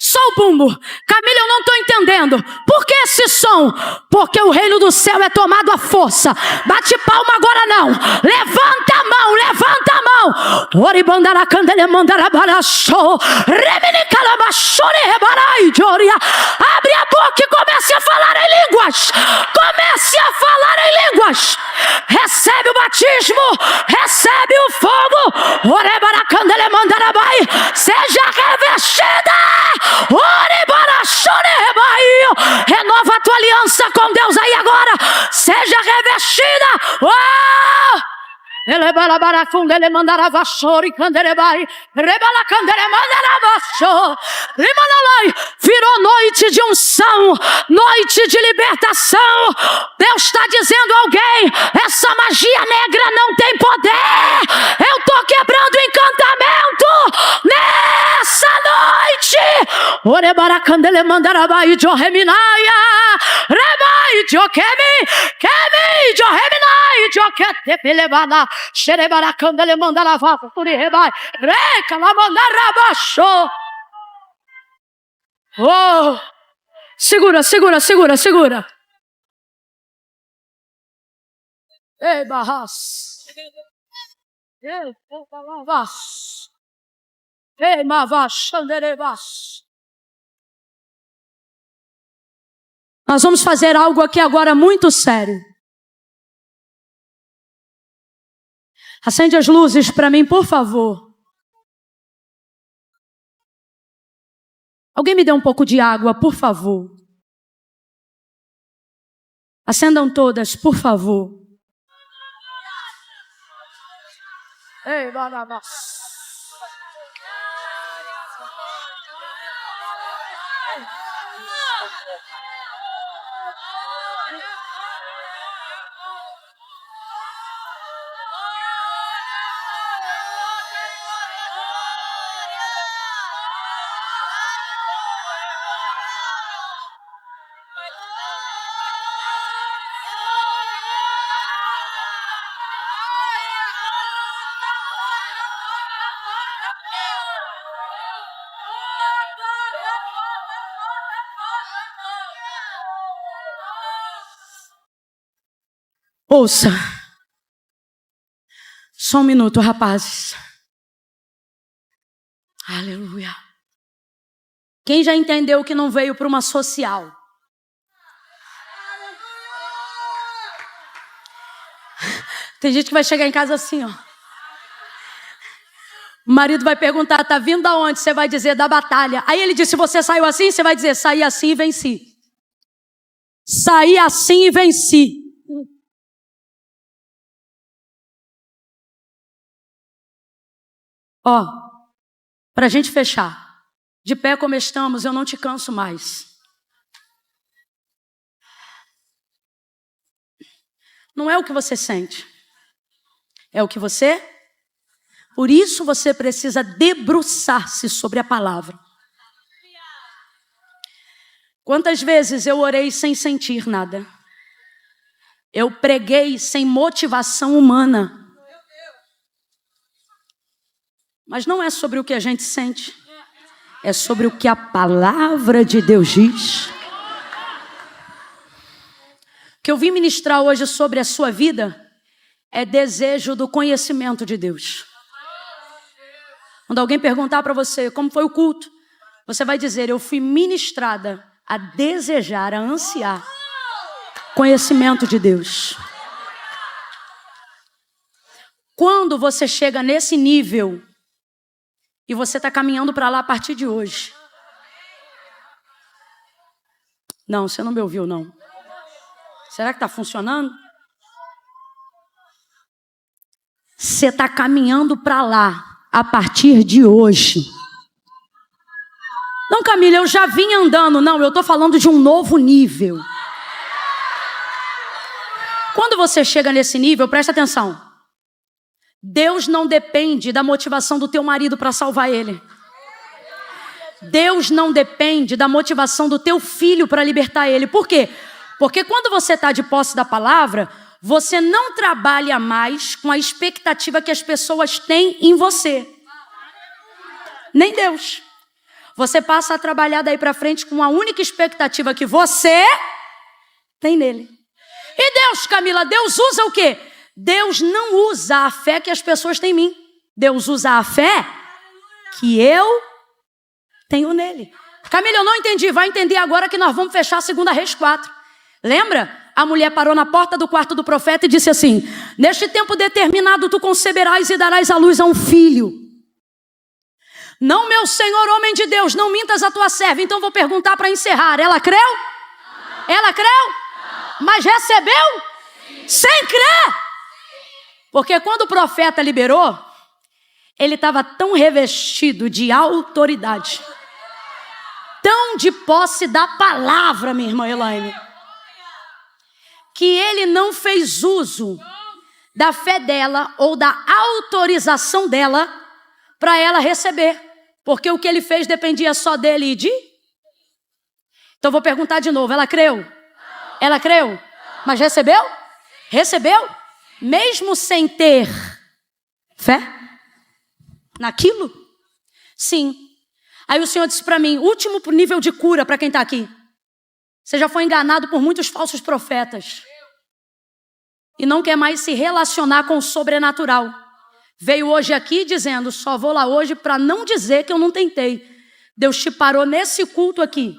Só o bumbo. Camila, eu não estou entendendo. Por que esse som? Porque o reino do céu é tomado à força. Bate palma agora não. Levanta a mão, levanta a mão. Oribandara candele mandara barachou. Remini calabachore rebarai joria. Abre a boca e comece a falar em línguas. Comece a falar em línguas. Recebe o batismo. Recebe o fogo. Orebara candele mandara bai. Seja revestida. Renova a tua aliança com Deus aí agora. Seja revestida. Oh! Ele balabarafunda, ele mandará vassoura e canderebai. Rebala candere mandará vassoura. Virou noite de unção, noite de libertação. Deus está dizendo a alguém: essa magia negra não tem poder. Eu estou quebrando o encantamento nessa noite. Orebara candele mandará vai de reminaia. Rebai de kemi de reminai de kete pelebana. Xerebara candele mandara vaca por rebai. Reca la mandara baixo. Oh! Segura, segura, segura, segura. Ei, barras. Ei, balavas. Ei, mavas, xanderebas. Nós vamos fazer algo aqui agora muito sério. Acende as luzes para mim, por favor. Alguém me dê um pouco de água, por favor. Acendam todas, por favor. Ei, Barabás. Ouça. Só um minuto, rapazes. Aleluia. Quem já entendeu que não veio para uma social? Tem gente que vai chegar em casa assim, ó. O marido vai perguntar: tá vindo da onde? Você vai dizer: da batalha. Aí ele diz: se você saiu assim, você vai dizer: saí assim e venci. Saí assim e venci. Ó, para a gente fechar. De pé como estamos, eu não te canso mais. Não é o que você sente. É o que você... Por isso você precisa debruçar-se sobre a palavra. Quantas vezes eu orei sem sentir nada? Eu preguei sem motivação humana. Mas não é sobre o que a gente sente. É sobre o que a palavra de Deus diz. O que eu vim ministrar hoje sobre a sua vida é desejo do conhecimento de Deus. Quando alguém perguntar para você como foi o culto, você vai dizer: eu fui ministrada a desejar, a ansiar conhecimento de Deus. Quando você chega nesse nível e você está caminhando para lá a partir de hoje. Não, você não me ouviu, não. Será que está funcionando? Você está caminhando para lá a partir de hoje. Não, Camila, eu já vim andando. Não, eu estou falando de um novo nível. Quando você chega nesse nível, presta atenção. Deus não depende da motivação do teu marido para salvar ele. Deus não depende da motivação do teu filho para libertar ele. Por quê? Porque quando você está de posse da palavra, você não trabalha mais com a expectativa que as pessoas têm em você. Nem Deus. Você passa a trabalhar daí para frente com a única expectativa que você tem nele. E Deus, Camila, Deus usa o quê? Deus não usa a fé que as pessoas têm em mim. Deus usa a fé que eu tenho nele. Camila, eu não entendi. Vai entender agora que nós vamos fechar 2 Reis 4. Lembra? A mulher parou na porta do quarto do profeta e disse assim: neste tempo determinado tu conceberás e darás à luz a um filho. Não, meu Senhor, homem de Deus, não mintas a tua serva. Então vou perguntar para encerrar. Ela creu? Não. Ela creu? Não. Mas recebeu? Sim. Sem crer. Porque quando o profeta liberou, ele estava tão revestido de autoridade, tão de posse da palavra, minha irmã Elaine, que ele não fez uso da fé dela ou da autorização dela para ela receber. Porque o que ele fez dependia só dele e de... Então vou perguntar de novo, ela creu? Não. Ela creu? Não. Mas recebeu? Sim. Recebeu? Mesmo sem ter fé naquilo? Sim. Aí o Senhor disse para mim, último nível de cura para quem está aqui. Você já foi enganado por muitos falsos profetas e não quer mais se relacionar com o sobrenatural. Veio hoje aqui dizendo, só vou lá hoje para não dizer que eu não tentei. Deus te parou nesse culto aqui.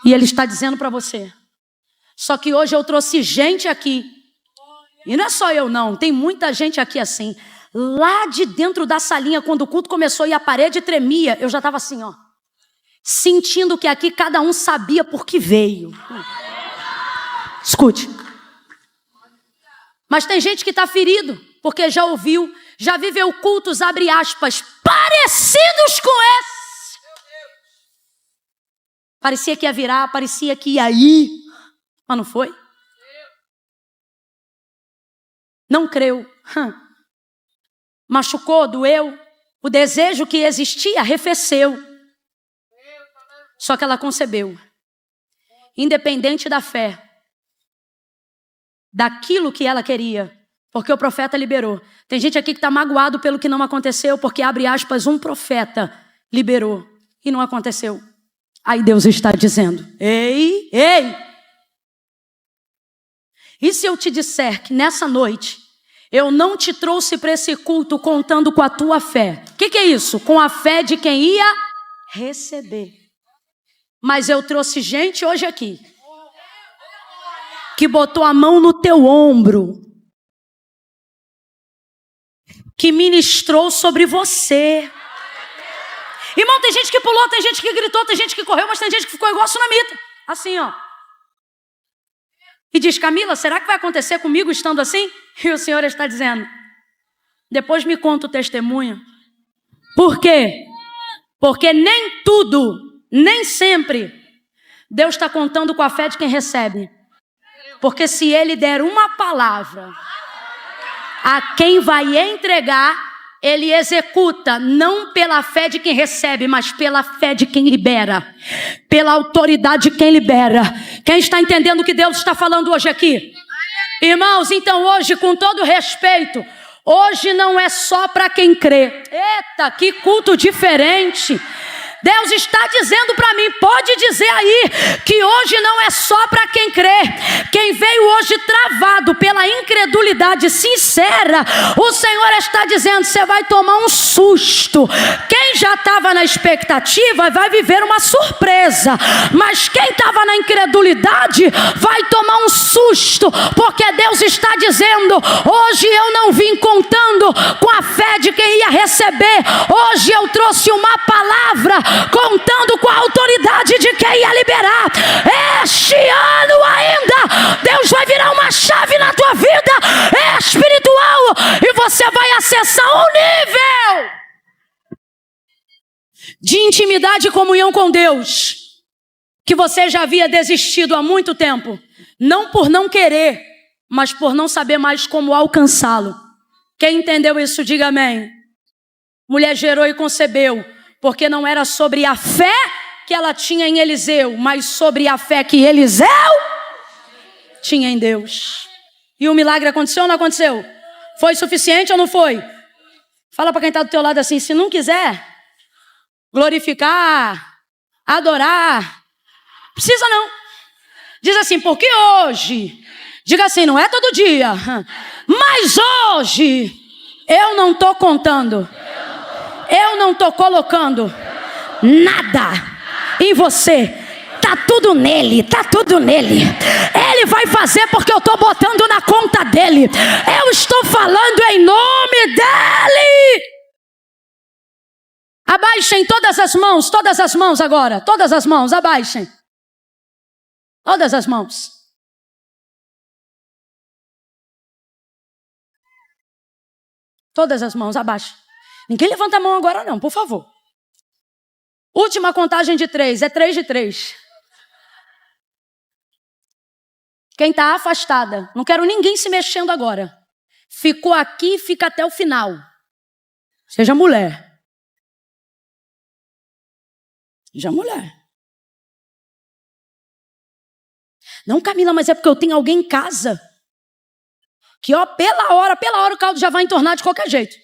E Ele está dizendo para você. Só que hoje eu trouxe gente aqui. E não é só eu não, tem muita gente aqui assim. Lá de dentro da salinha, quando o culto começou e a parede tremia, eu já estava assim, ó. Sentindo que aqui cada um sabia por que veio. Escute. Mas tem gente que está ferido, porque já ouviu, já viveu cultos, abre aspas, parecidos com esse. Parecia que ia virar, parecia que ia ir, mas não foi. Não creu. Machucou, doeu. O desejo que existia arrefeceu. Só que ela concebeu. Independente da fé. Daquilo que ela queria. Porque o profeta liberou. Tem gente aqui que está magoado pelo que não aconteceu, porque, abre aspas, um profeta liberou. E não aconteceu. Aí Deus está dizendo, ei, ei. E se eu te disser que nessa noite, eu não te trouxe para esse culto contando com a tua fé? O que é isso? Com a fé de quem ia receber. Mas eu trouxe gente hoje aqui que botou a mão no teu ombro, que ministrou sobre você. Irmão, tem gente que pulou, tem gente que gritou, tem gente que correu, mas tem gente que ficou igual a sunamita. Assim, ó. e diz: Camila, será que vai acontecer comigo estando assim? E o Senhor está dizendo: depois me conta o testemunho. Por quê? Porque nem tudo, nem sempre, Deus está contando com a fé de quem recebe. Porque se Ele der uma palavra a quem vai entregar, Ele executa, não pela fé de quem recebe, mas pela fé de quem libera, pela autoridade de quem libera. Quem está entendendo o que Deus está falando hoje aqui? Irmãos, então hoje, com todo respeito, hoje não é só para quem crê. Eita, que culto diferente! Deus está dizendo para mim, pode dizer aí, que hoje não é só para quem crê. Quem veio hoje travado pela incredulidade sincera, o Senhor está dizendo, você vai tomar um susto. Quem já estava na expectativa vai viver uma surpresa, mas quem estava na incredulidade vai tomar um susto, porque Deus está dizendo, hoje eu não vim contando com a fé de quem ia receber, hoje eu trouxe uma palavra contando com a autoridade de quem ia liberar. Este ano ainda, Deus vai virar uma chave na tua vida espiritual e você vai acessar um nível de intimidade e comunhão com Deus que você já havia desistido há muito tempo, não por não querer, mas por não saber mais como alcançá-lo. Quem entendeu isso, diga amém. Mulher gerou e concebeu, porque não era sobre a fé que ela tinha em Eliseu, mas sobre a fé que Eliseu tinha em Deus. E o milagre aconteceu ou não aconteceu? Foi suficiente ou não foi? Fala para quem está do teu lado assim, se não quiser glorificar, adorar, precisa não. Diz assim, porque hoje, diga assim, não é todo dia, mas hoje eu não estou contando, eu não estou colocando nada em você. Tá tudo nele, tá tudo nele. Ele vai fazer porque eu estou botando na conta dele. Eu estou falando em nome dele. Abaixem todas as mãos agora. Todas as mãos, abaixem. Todas as mãos. Todas as mãos, abaixem. Ninguém levanta a mão agora não, por favor. Última contagem de 3, é 3 de 3. Quem está afastada, não quero ninguém se mexendo agora. Ficou aqui, fica até o final. Seja mulher. Seja mulher. Não, Camila, mas é porque eu tenho alguém em casa. Que ó, pela hora o caldo já vai entornar de qualquer jeito.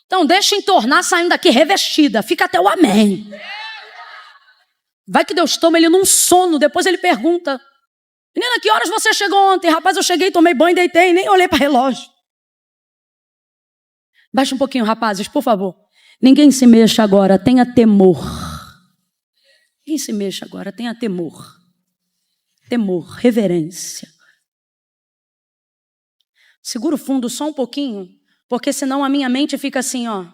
Então deixa entornar saindo daqui revestida. Fica até o amém. Vai que Deus toma ele num sono. Depois ele pergunta, menina, que horas você chegou ontem? Rapaz, eu cheguei, tomei banho, deitei, nem olhei para relógio. Baixa um pouquinho, rapazes, por favor. Ninguém se mexa agora, tenha temor. Ninguém se mexa agora, tenha temor. Temor, reverência. Segura o fundo só um pouquinho, porque senão a minha mente fica assim, ó.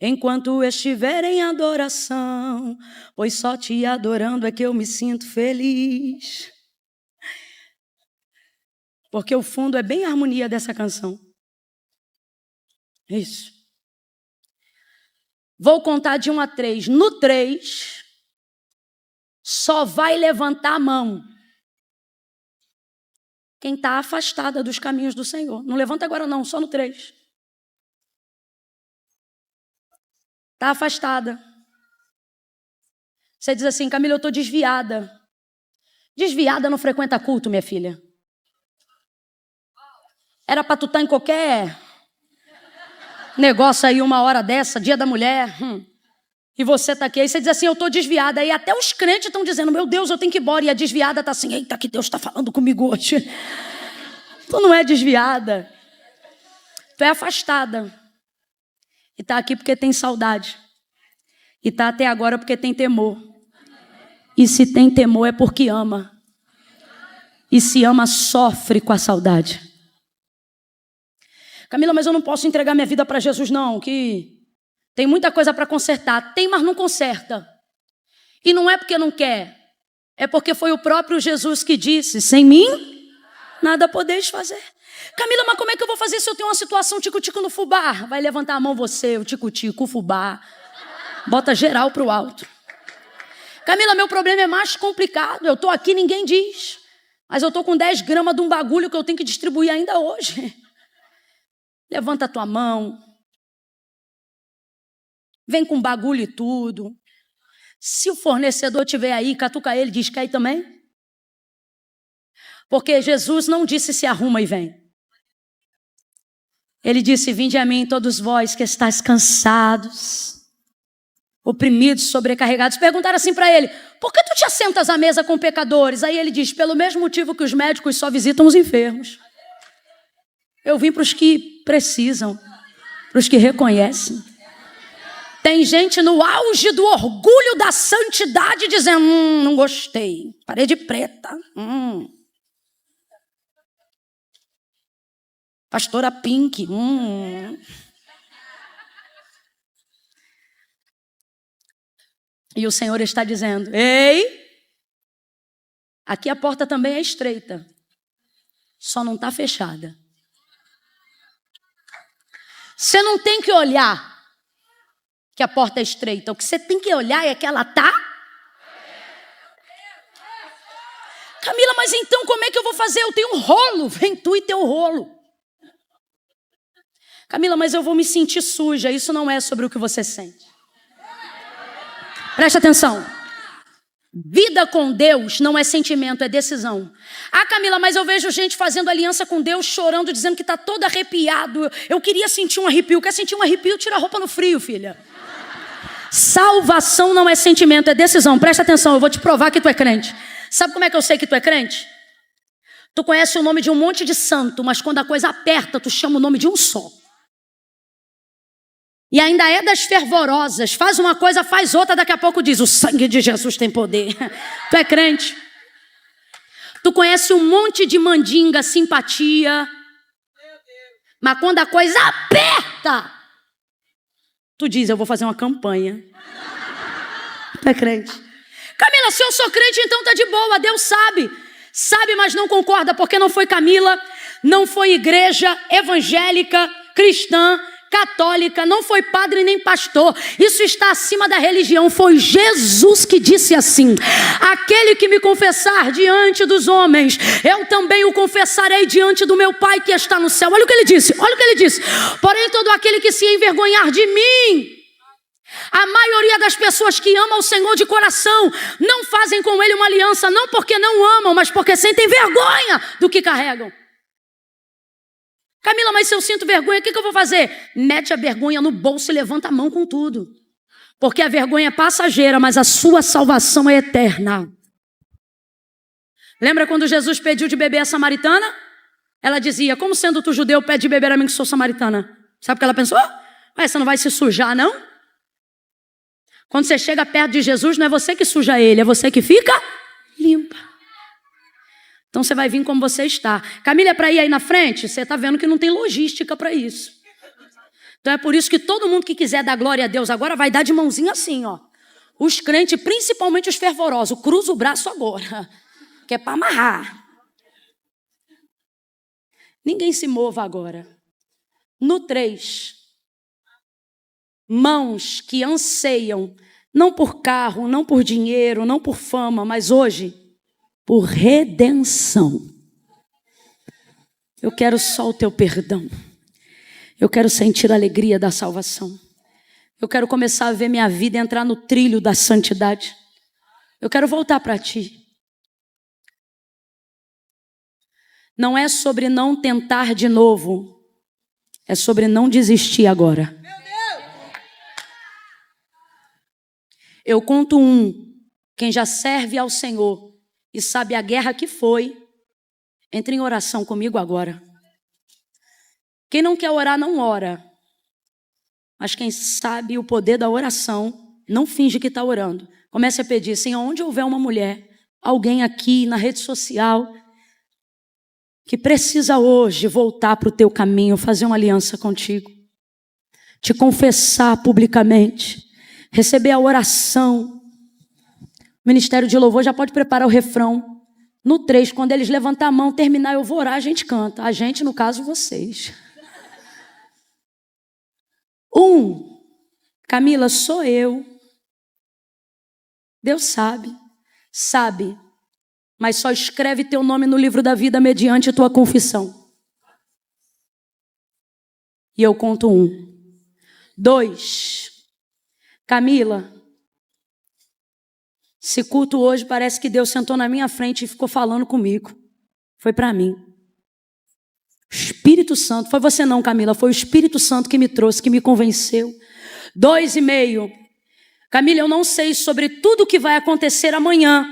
Enquanto estiver em adoração, pois só te adorando é que eu me sinto feliz. Porque o fundo é bem a harmonia dessa canção. Isso. Vou contar de 1 a 3. No 3, só vai levantar a mão quem está afastada dos caminhos do Senhor. Não levanta agora não, só no 3. Está afastada. Você diz assim, Camila, eu estou desviada. Desviada não frequenta culto, minha filha. Era para tu estar em qualquer negócio aí, uma hora dessa, dia da mulher. E você está aqui, aí você diz assim, eu estou desviada. Aí até os crentes estão dizendo, meu Deus, eu tenho que ir embora. E a desviada está assim, eita, que Deus está falando comigo hoje. Tu não é desviada. Tu é afastada. E está aqui porque tem saudade. E está até agora porque tem temor. E se tem temor é porque ama. E se ama, sofre com a saudade. Camila, mas eu não posso entregar minha vida para Jesus não, que tem muita coisa para consertar. Tem, mas não conserta. E não é porque não quer. É porque foi o próprio Jesus que disse: sem mim, nada podeis fazer. Camila, mas como é que eu vou fazer se eu tenho uma situação tico-tico no fubá? Vai levantar a mão você, o tico-tico, o fubá. Bota geral pro alto. Camila, meu problema é mais complicado. Eu tô aqui, ninguém diz. Mas eu tô com 10 gramas de um bagulho que eu tenho que distribuir ainda hoje. Levanta a tua mão. Vem com bagulho e tudo. Se o fornecedor estiver aí, catuca ele, diz: quer ir também? Porque Jesus não disse se arruma e vem. Ele disse: vinde a mim todos vós que estáis cansados, oprimidos, sobrecarregados. Perguntaram assim para ele: por que tu te assentas à mesa com pecadores? Aí ele diz: pelo mesmo motivo que os médicos só visitam os enfermos. Eu vim para os que precisam, para os que reconhecem. Tem gente no auge do orgulho da santidade dizendo: não gostei, parede preta. Pastora Pink. E o Senhor está dizendo: ei, aqui a porta também é estreita, só não está fechada. Você não tem que olhar que a porta é estreita. O que você tem que olhar é que ela está. Camila, mas então como é que eu vou fazer? Eu tenho um rolo. Vem tu e teu rolo. Camila, mas eu vou me sentir suja. Isso não é sobre o que você sente. Preste atenção. Vida com Deus não é sentimento, é decisão. Ah, Camila, mas eu vejo gente fazendo aliança com Deus, chorando, dizendo que está todo arrepiado. Eu queria sentir um arrepio. Quer sentir um arrepio? Tira a roupa no frio, filha. Salvação não é sentimento, é decisão. Presta atenção, eu vou te provar que tu é crente. Sabe como é que eu sei que tu é crente? Tu conhece o nome de um monte de santo, mas quando a coisa aperta, tu chama o nome de um só. E ainda é das fervorosas. Faz uma coisa, faz outra, daqui a pouco diz: o sangue de Jesus tem poder. Tu é crente. Tu conhece um monte de mandinga, simpatia. Mas quando a coisa aperta, tu diz: eu vou fazer uma campanha. Tu é crente. Camila, se eu sou crente, então tá de boa. Deus sabe. Sabe, mas não concorda, porque não foi Camila, não foi igreja evangélica, cristã, católica, não foi padre nem pastor. Isso está acima da religião. Foi Jesus que disse assim: aquele que me confessar diante dos homens, eu também o confessarei diante do meu Pai que está no céu. Olha o que ele disse, olha o que ele disse: porém todo aquele que se envergonhar de mim. A maioria das pessoas que amam o Senhor de coração não fazem com ele uma aliança, não porque não amam, mas porque sentem vergonha do que carregam. Camila, mas se eu sinto vergonha, o que eu vou fazer? Mete a vergonha no bolso e levanta a mão com tudo. Porque a vergonha é passageira, mas a sua salvação é eterna. Lembra quando Jesus pediu de beber a samaritana? Ela dizia: como sendo tu judeu, pede de beber a mim que sou samaritana. Sabe o que ela pensou? Mas você não vai se sujar, não? Quando você chega perto de Jesus, não é você que suja ele, é você que fica limpa. Então você vai vir como você está. Camila, é para ir aí na frente? Você está vendo que não tem logística para isso. Então é por isso que todo mundo que quiser dar glória a Deus agora vai dar de mãozinha assim, ó. Os crentes, principalmente os fervorosos, cruza o braço agora, que é para amarrar. Ninguém se mova agora. No 3, mãos que anseiam, não por carro, não por dinheiro, não por fama, mas hoje, por redenção. Eu quero só o teu perdão. Eu quero sentir a alegria da salvação. Eu quero começar a ver minha vida entrar no trilho da santidade. Eu quero voltar para ti. Não é sobre não tentar de novo. É sobre não desistir agora. Eu conto 1. Quem já serve ao Senhor e sabe a guerra que foi, entre em oração comigo agora. Quem não quer orar, não ora. Mas quem sabe o poder da oração, não finge que está orando. Comece a pedir: Senhor, onde houver uma mulher, alguém aqui na rede social, que precisa hoje voltar para o teu caminho, fazer uma aliança contigo, te confessar publicamente, receber a oração, Ministério de Louvor já pode preparar o refrão. No 3, quando eles levantar a mão, terminar, eu vou orar, a gente canta. A gente, no caso, vocês. 1, Camila, sou eu. Deus sabe. Mas só escreve teu nome no livro da vida mediante tua confissão. E eu conto 1. 2, Camila, esse culto hoje parece que Deus sentou na minha frente e ficou falando comigo. Foi para mim. Espírito Santo, foi você não, Camila, foi o Espírito Santo que me trouxe, que me convenceu. 2,5, Camila, eu não sei sobre tudo o que vai acontecer amanhã,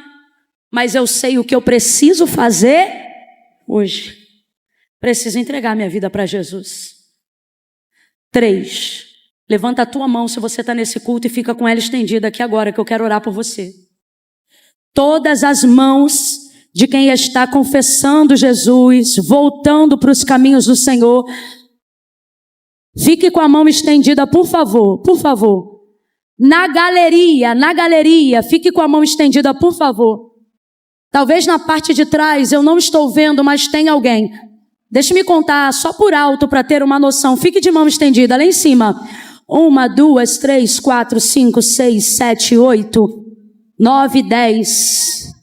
mas eu sei o que eu preciso fazer hoje. Preciso entregar minha vida para Jesus. 3, levanta a tua mão se você está nesse culto e fica com ela estendida aqui agora, que eu quero orar por você. Todas as mãos de quem está confessando Jesus, voltando para os caminhos do Senhor. Fique com a mão estendida, por favor, por favor. Na galeria, fique com a mão estendida, por favor. Talvez na parte de trás, eu não estou vendo, mas tem alguém. Deixe-me contar só por alto para ter uma noção. Fique de mão estendida, lá em cima. 1, 2, 3, 4, 5, 6, 7, 8, 9, 10,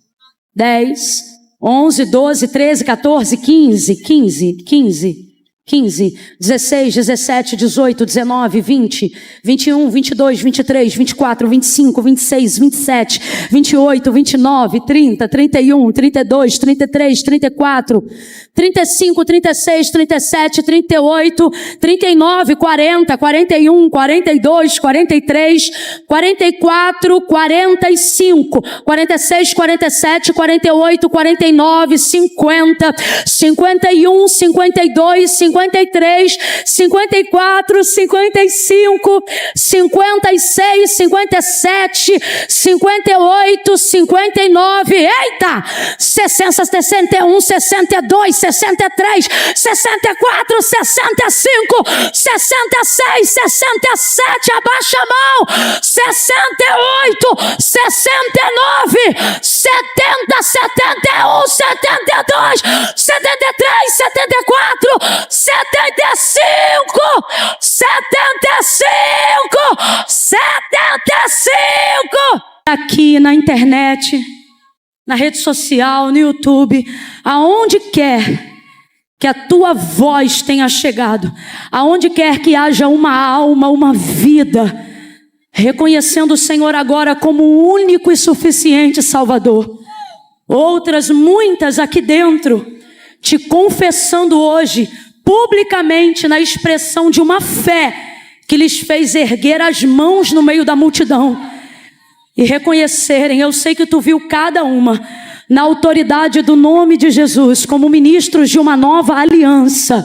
11, 12, 13, 14, 15, 16, 17, 18, 19, 20, 21, 22, 23, 24, 25, 26, 27, 28, 29, 30, 31, 32, 33, 34, 35, 36, 37, 38, 39, 40, 41, 42, 43, 44, 45, 46, 47, 48, 49, 50, 51, 52, 53, 54, 55, 56, 57, 58, 59, eita! 60, 61, 62, 63, 64, 65, 66, 67, abaixa a mão, 68, 69, 70, 71, 72, 73, 74, 75, 75. Aqui na internet, na rede social, no YouTube, aonde quer que a tua voz tenha chegado, aonde quer que haja uma alma, uma vida, reconhecendo o Senhor agora como o único e suficiente Salvador. Outras, muitas aqui dentro, te confessando hoje, publicamente, na expressão de uma fé que lhes fez erguer as mãos no meio da multidão e reconhecerem, eu sei que tu viu cada uma, na autoridade do nome de Jesus, como ministros de uma nova aliança.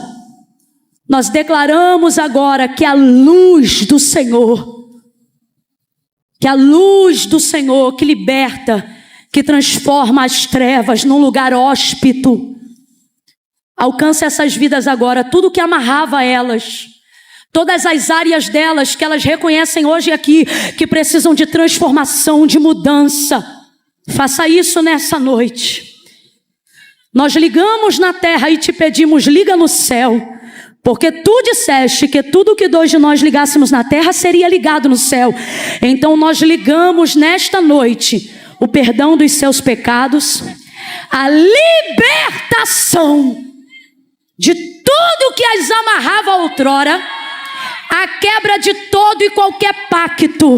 Nós declaramos agora que a luz do Senhor, que liberta, que transforma as trevas num lugar hóspito, alcança essas vidas agora, tudo que amarrava elas, todas as áreas delas que elas reconhecem hoje aqui, que precisam de transformação, de mudança. Faça isso nessa noite. Nós ligamos na terra e te pedimos, liga no céu, porque tu disseste que tudo que dois de nós ligássemos na terra seria ligado no céu. Então nós ligamos nesta noite o perdão dos seus pecados, a libertação de tudo que as amarrava outrora, a quebra de todo e qualquer pacto.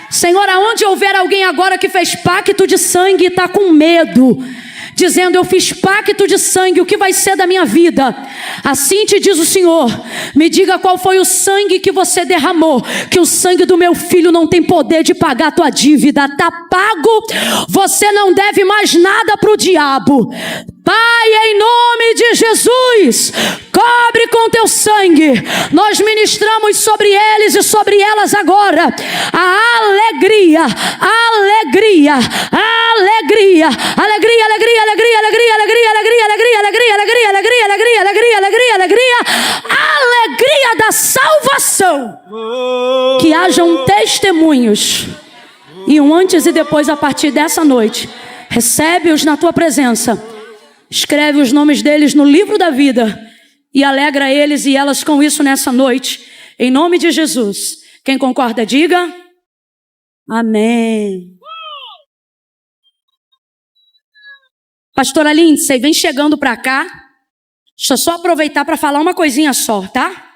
Senhor, aonde houver alguém agora que fez pacto de sangue e está com medo, dizendo, eu fiz pacto de sangue, o que vai ser da minha vida? Assim te diz o Senhor, me diga qual foi o sangue que você derramou, que o sangue do meu filho não tem poder de pagar a tua dívida, está pago, você não deve mais nada para o diabo. Pai, em nome de Jesus, cobre com teu sangue, nós ministramos sobre eles e sobre elas agora a alegria, alegria, alegria, alegria, alegria, alegria, alegria, alegria, alegria, alegria, alegria, alegria, alegria, alegria, alegria, alegria, alegria, alegria da salvação. Que hajam testemunhos e um antes e depois a partir dessa noite. Recebe-os na tua presença. Escreve os nomes deles no livro da vida e alegra eles e elas com isso nessa noite. Em nome de Jesus. Quem concorda, diga amém. Pastora Lindsay, vem chegando para cá. Deixa eu só aproveitar para falar uma coisinha só, tá?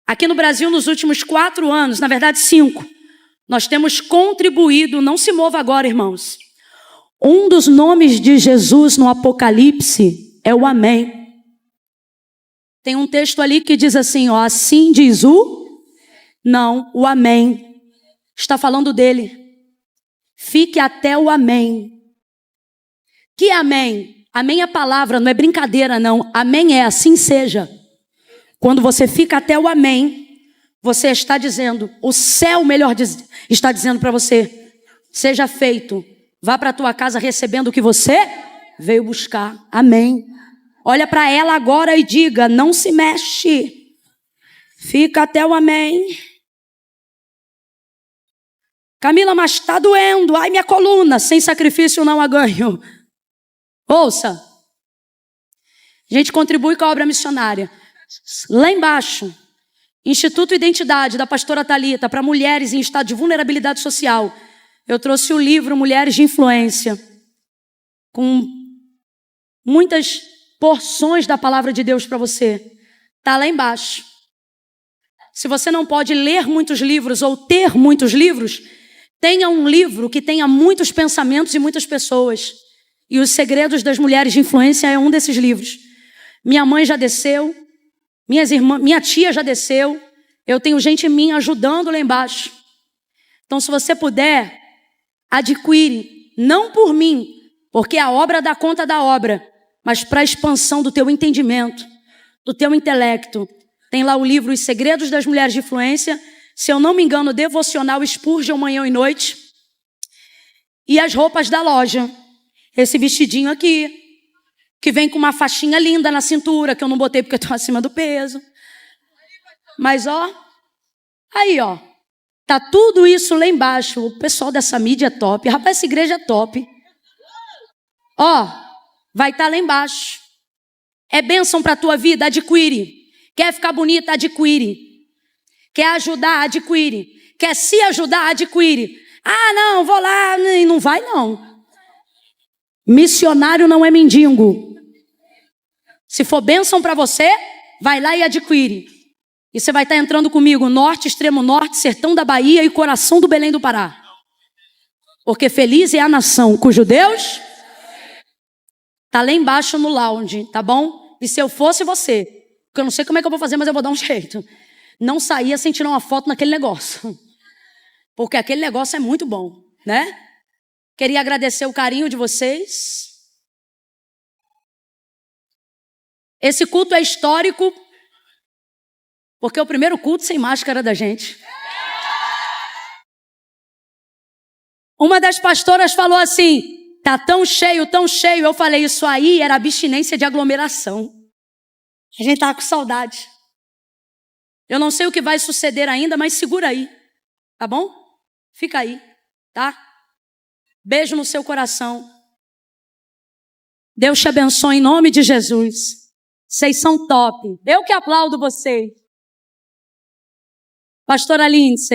Aqui no Brasil, nos últimos 4 anos, na verdade 5, nós temos contribuído, não se mova agora, irmãos. Um dos nomes de Jesus no Apocalipse é o Amém. Tem um texto ali que diz assim, ó, assim diz o... Não, o Amém. Está falando dele. Fique até o Amém. Que Amém? Amém é palavra, não é brincadeira não. Amém é assim seja. Quando você fica até o Amém, você está dizendo, o céu está dizendo para você, seja feito. Vá para a tua casa recebendo o que você veio buscar. Amém. Olha para ela agora e diga, não se mexe. Fica até o Amém. Camila, mas está doendo. Ai, minha coluna. Sem sacrifício não a ganho. Ouça. A gente contribui com a obra missionária. Lá embaixo, Instituto Identidade, da pastora Thalita, para mulheres em estado de vulnerabilidade social. Eu trouxe o livro Mulheres de Influência, com muitas porções da palavra de Deus para você. Está lá embaixo. Se você não pode ler muitos livros ou ter muitos livros, tenha um livro que tenha muitos pensamentos e muitas pessoas. E Os Segredos das Mulheres de Influência é um desses livros. Minha mãe já desceu, minha tia já desceu, eu tenho gente minha ajudando lá embaixo. Então, se você puder, adquire, não por mim, porque a obra dá conta da obra, mas para a expansão do teu entendimento, do teu intelecto. Tem lá o livro Os Segredos das Mulheres de Influência, se eu não me engano, devocional Spurgeon manhã e noite, e as roupas da loja. Esse vestidinho aqui, que vem com uma faixinha linda na cintura, que eu não botei porque eu estou acima do peso. Mas, ó, aí, ó, tá tudo isso lá embaixo. O pessoal dessa mídia é top. Rapaz, essa igreja é top. Ó, vai estar lá embaixo. É bênção para a tua vida? Adquire. Quer ficar bonita? Adquire. Quer ajudar? Adquire. Quer se ajudar? Adquire. Ah, não, vou lá. Não vai, não. Missionário não é mendigo. Se for bênção para você, vai lá e adquire. E você vai estar entrando comigo, norte, extremo norte, sertão da Bahia e coração do Belém do Pará. Porque feliz é a nação cujo Deus está lá embaixo no lounge, tá bom? E se eu fosse você, porque eu não sei como é que eu vou fazer, mas eu vou dar um jeito. Não saía sem tirar uma foto naquele negócio. Porque aquele negócio é muito bom, né? Queria agradecer o carinho de vocês. Esse culto é histórico, porque é o primeiro culto sem máscara da gente. Uma das pastoras falou assim, tá tão cheio, tão cheio. Eu falei, isso aí era abstinência de aglomeração. A gente tava com saudade. Eu não sei o que vai suceder ainda, mas segura aí, tá bom? Fica aí, tá? Beijo no seu coração. Deus te abençoe em nome de Jesus. Vocês são top. Eu que aplaudo vocês. Pastora Lindsay.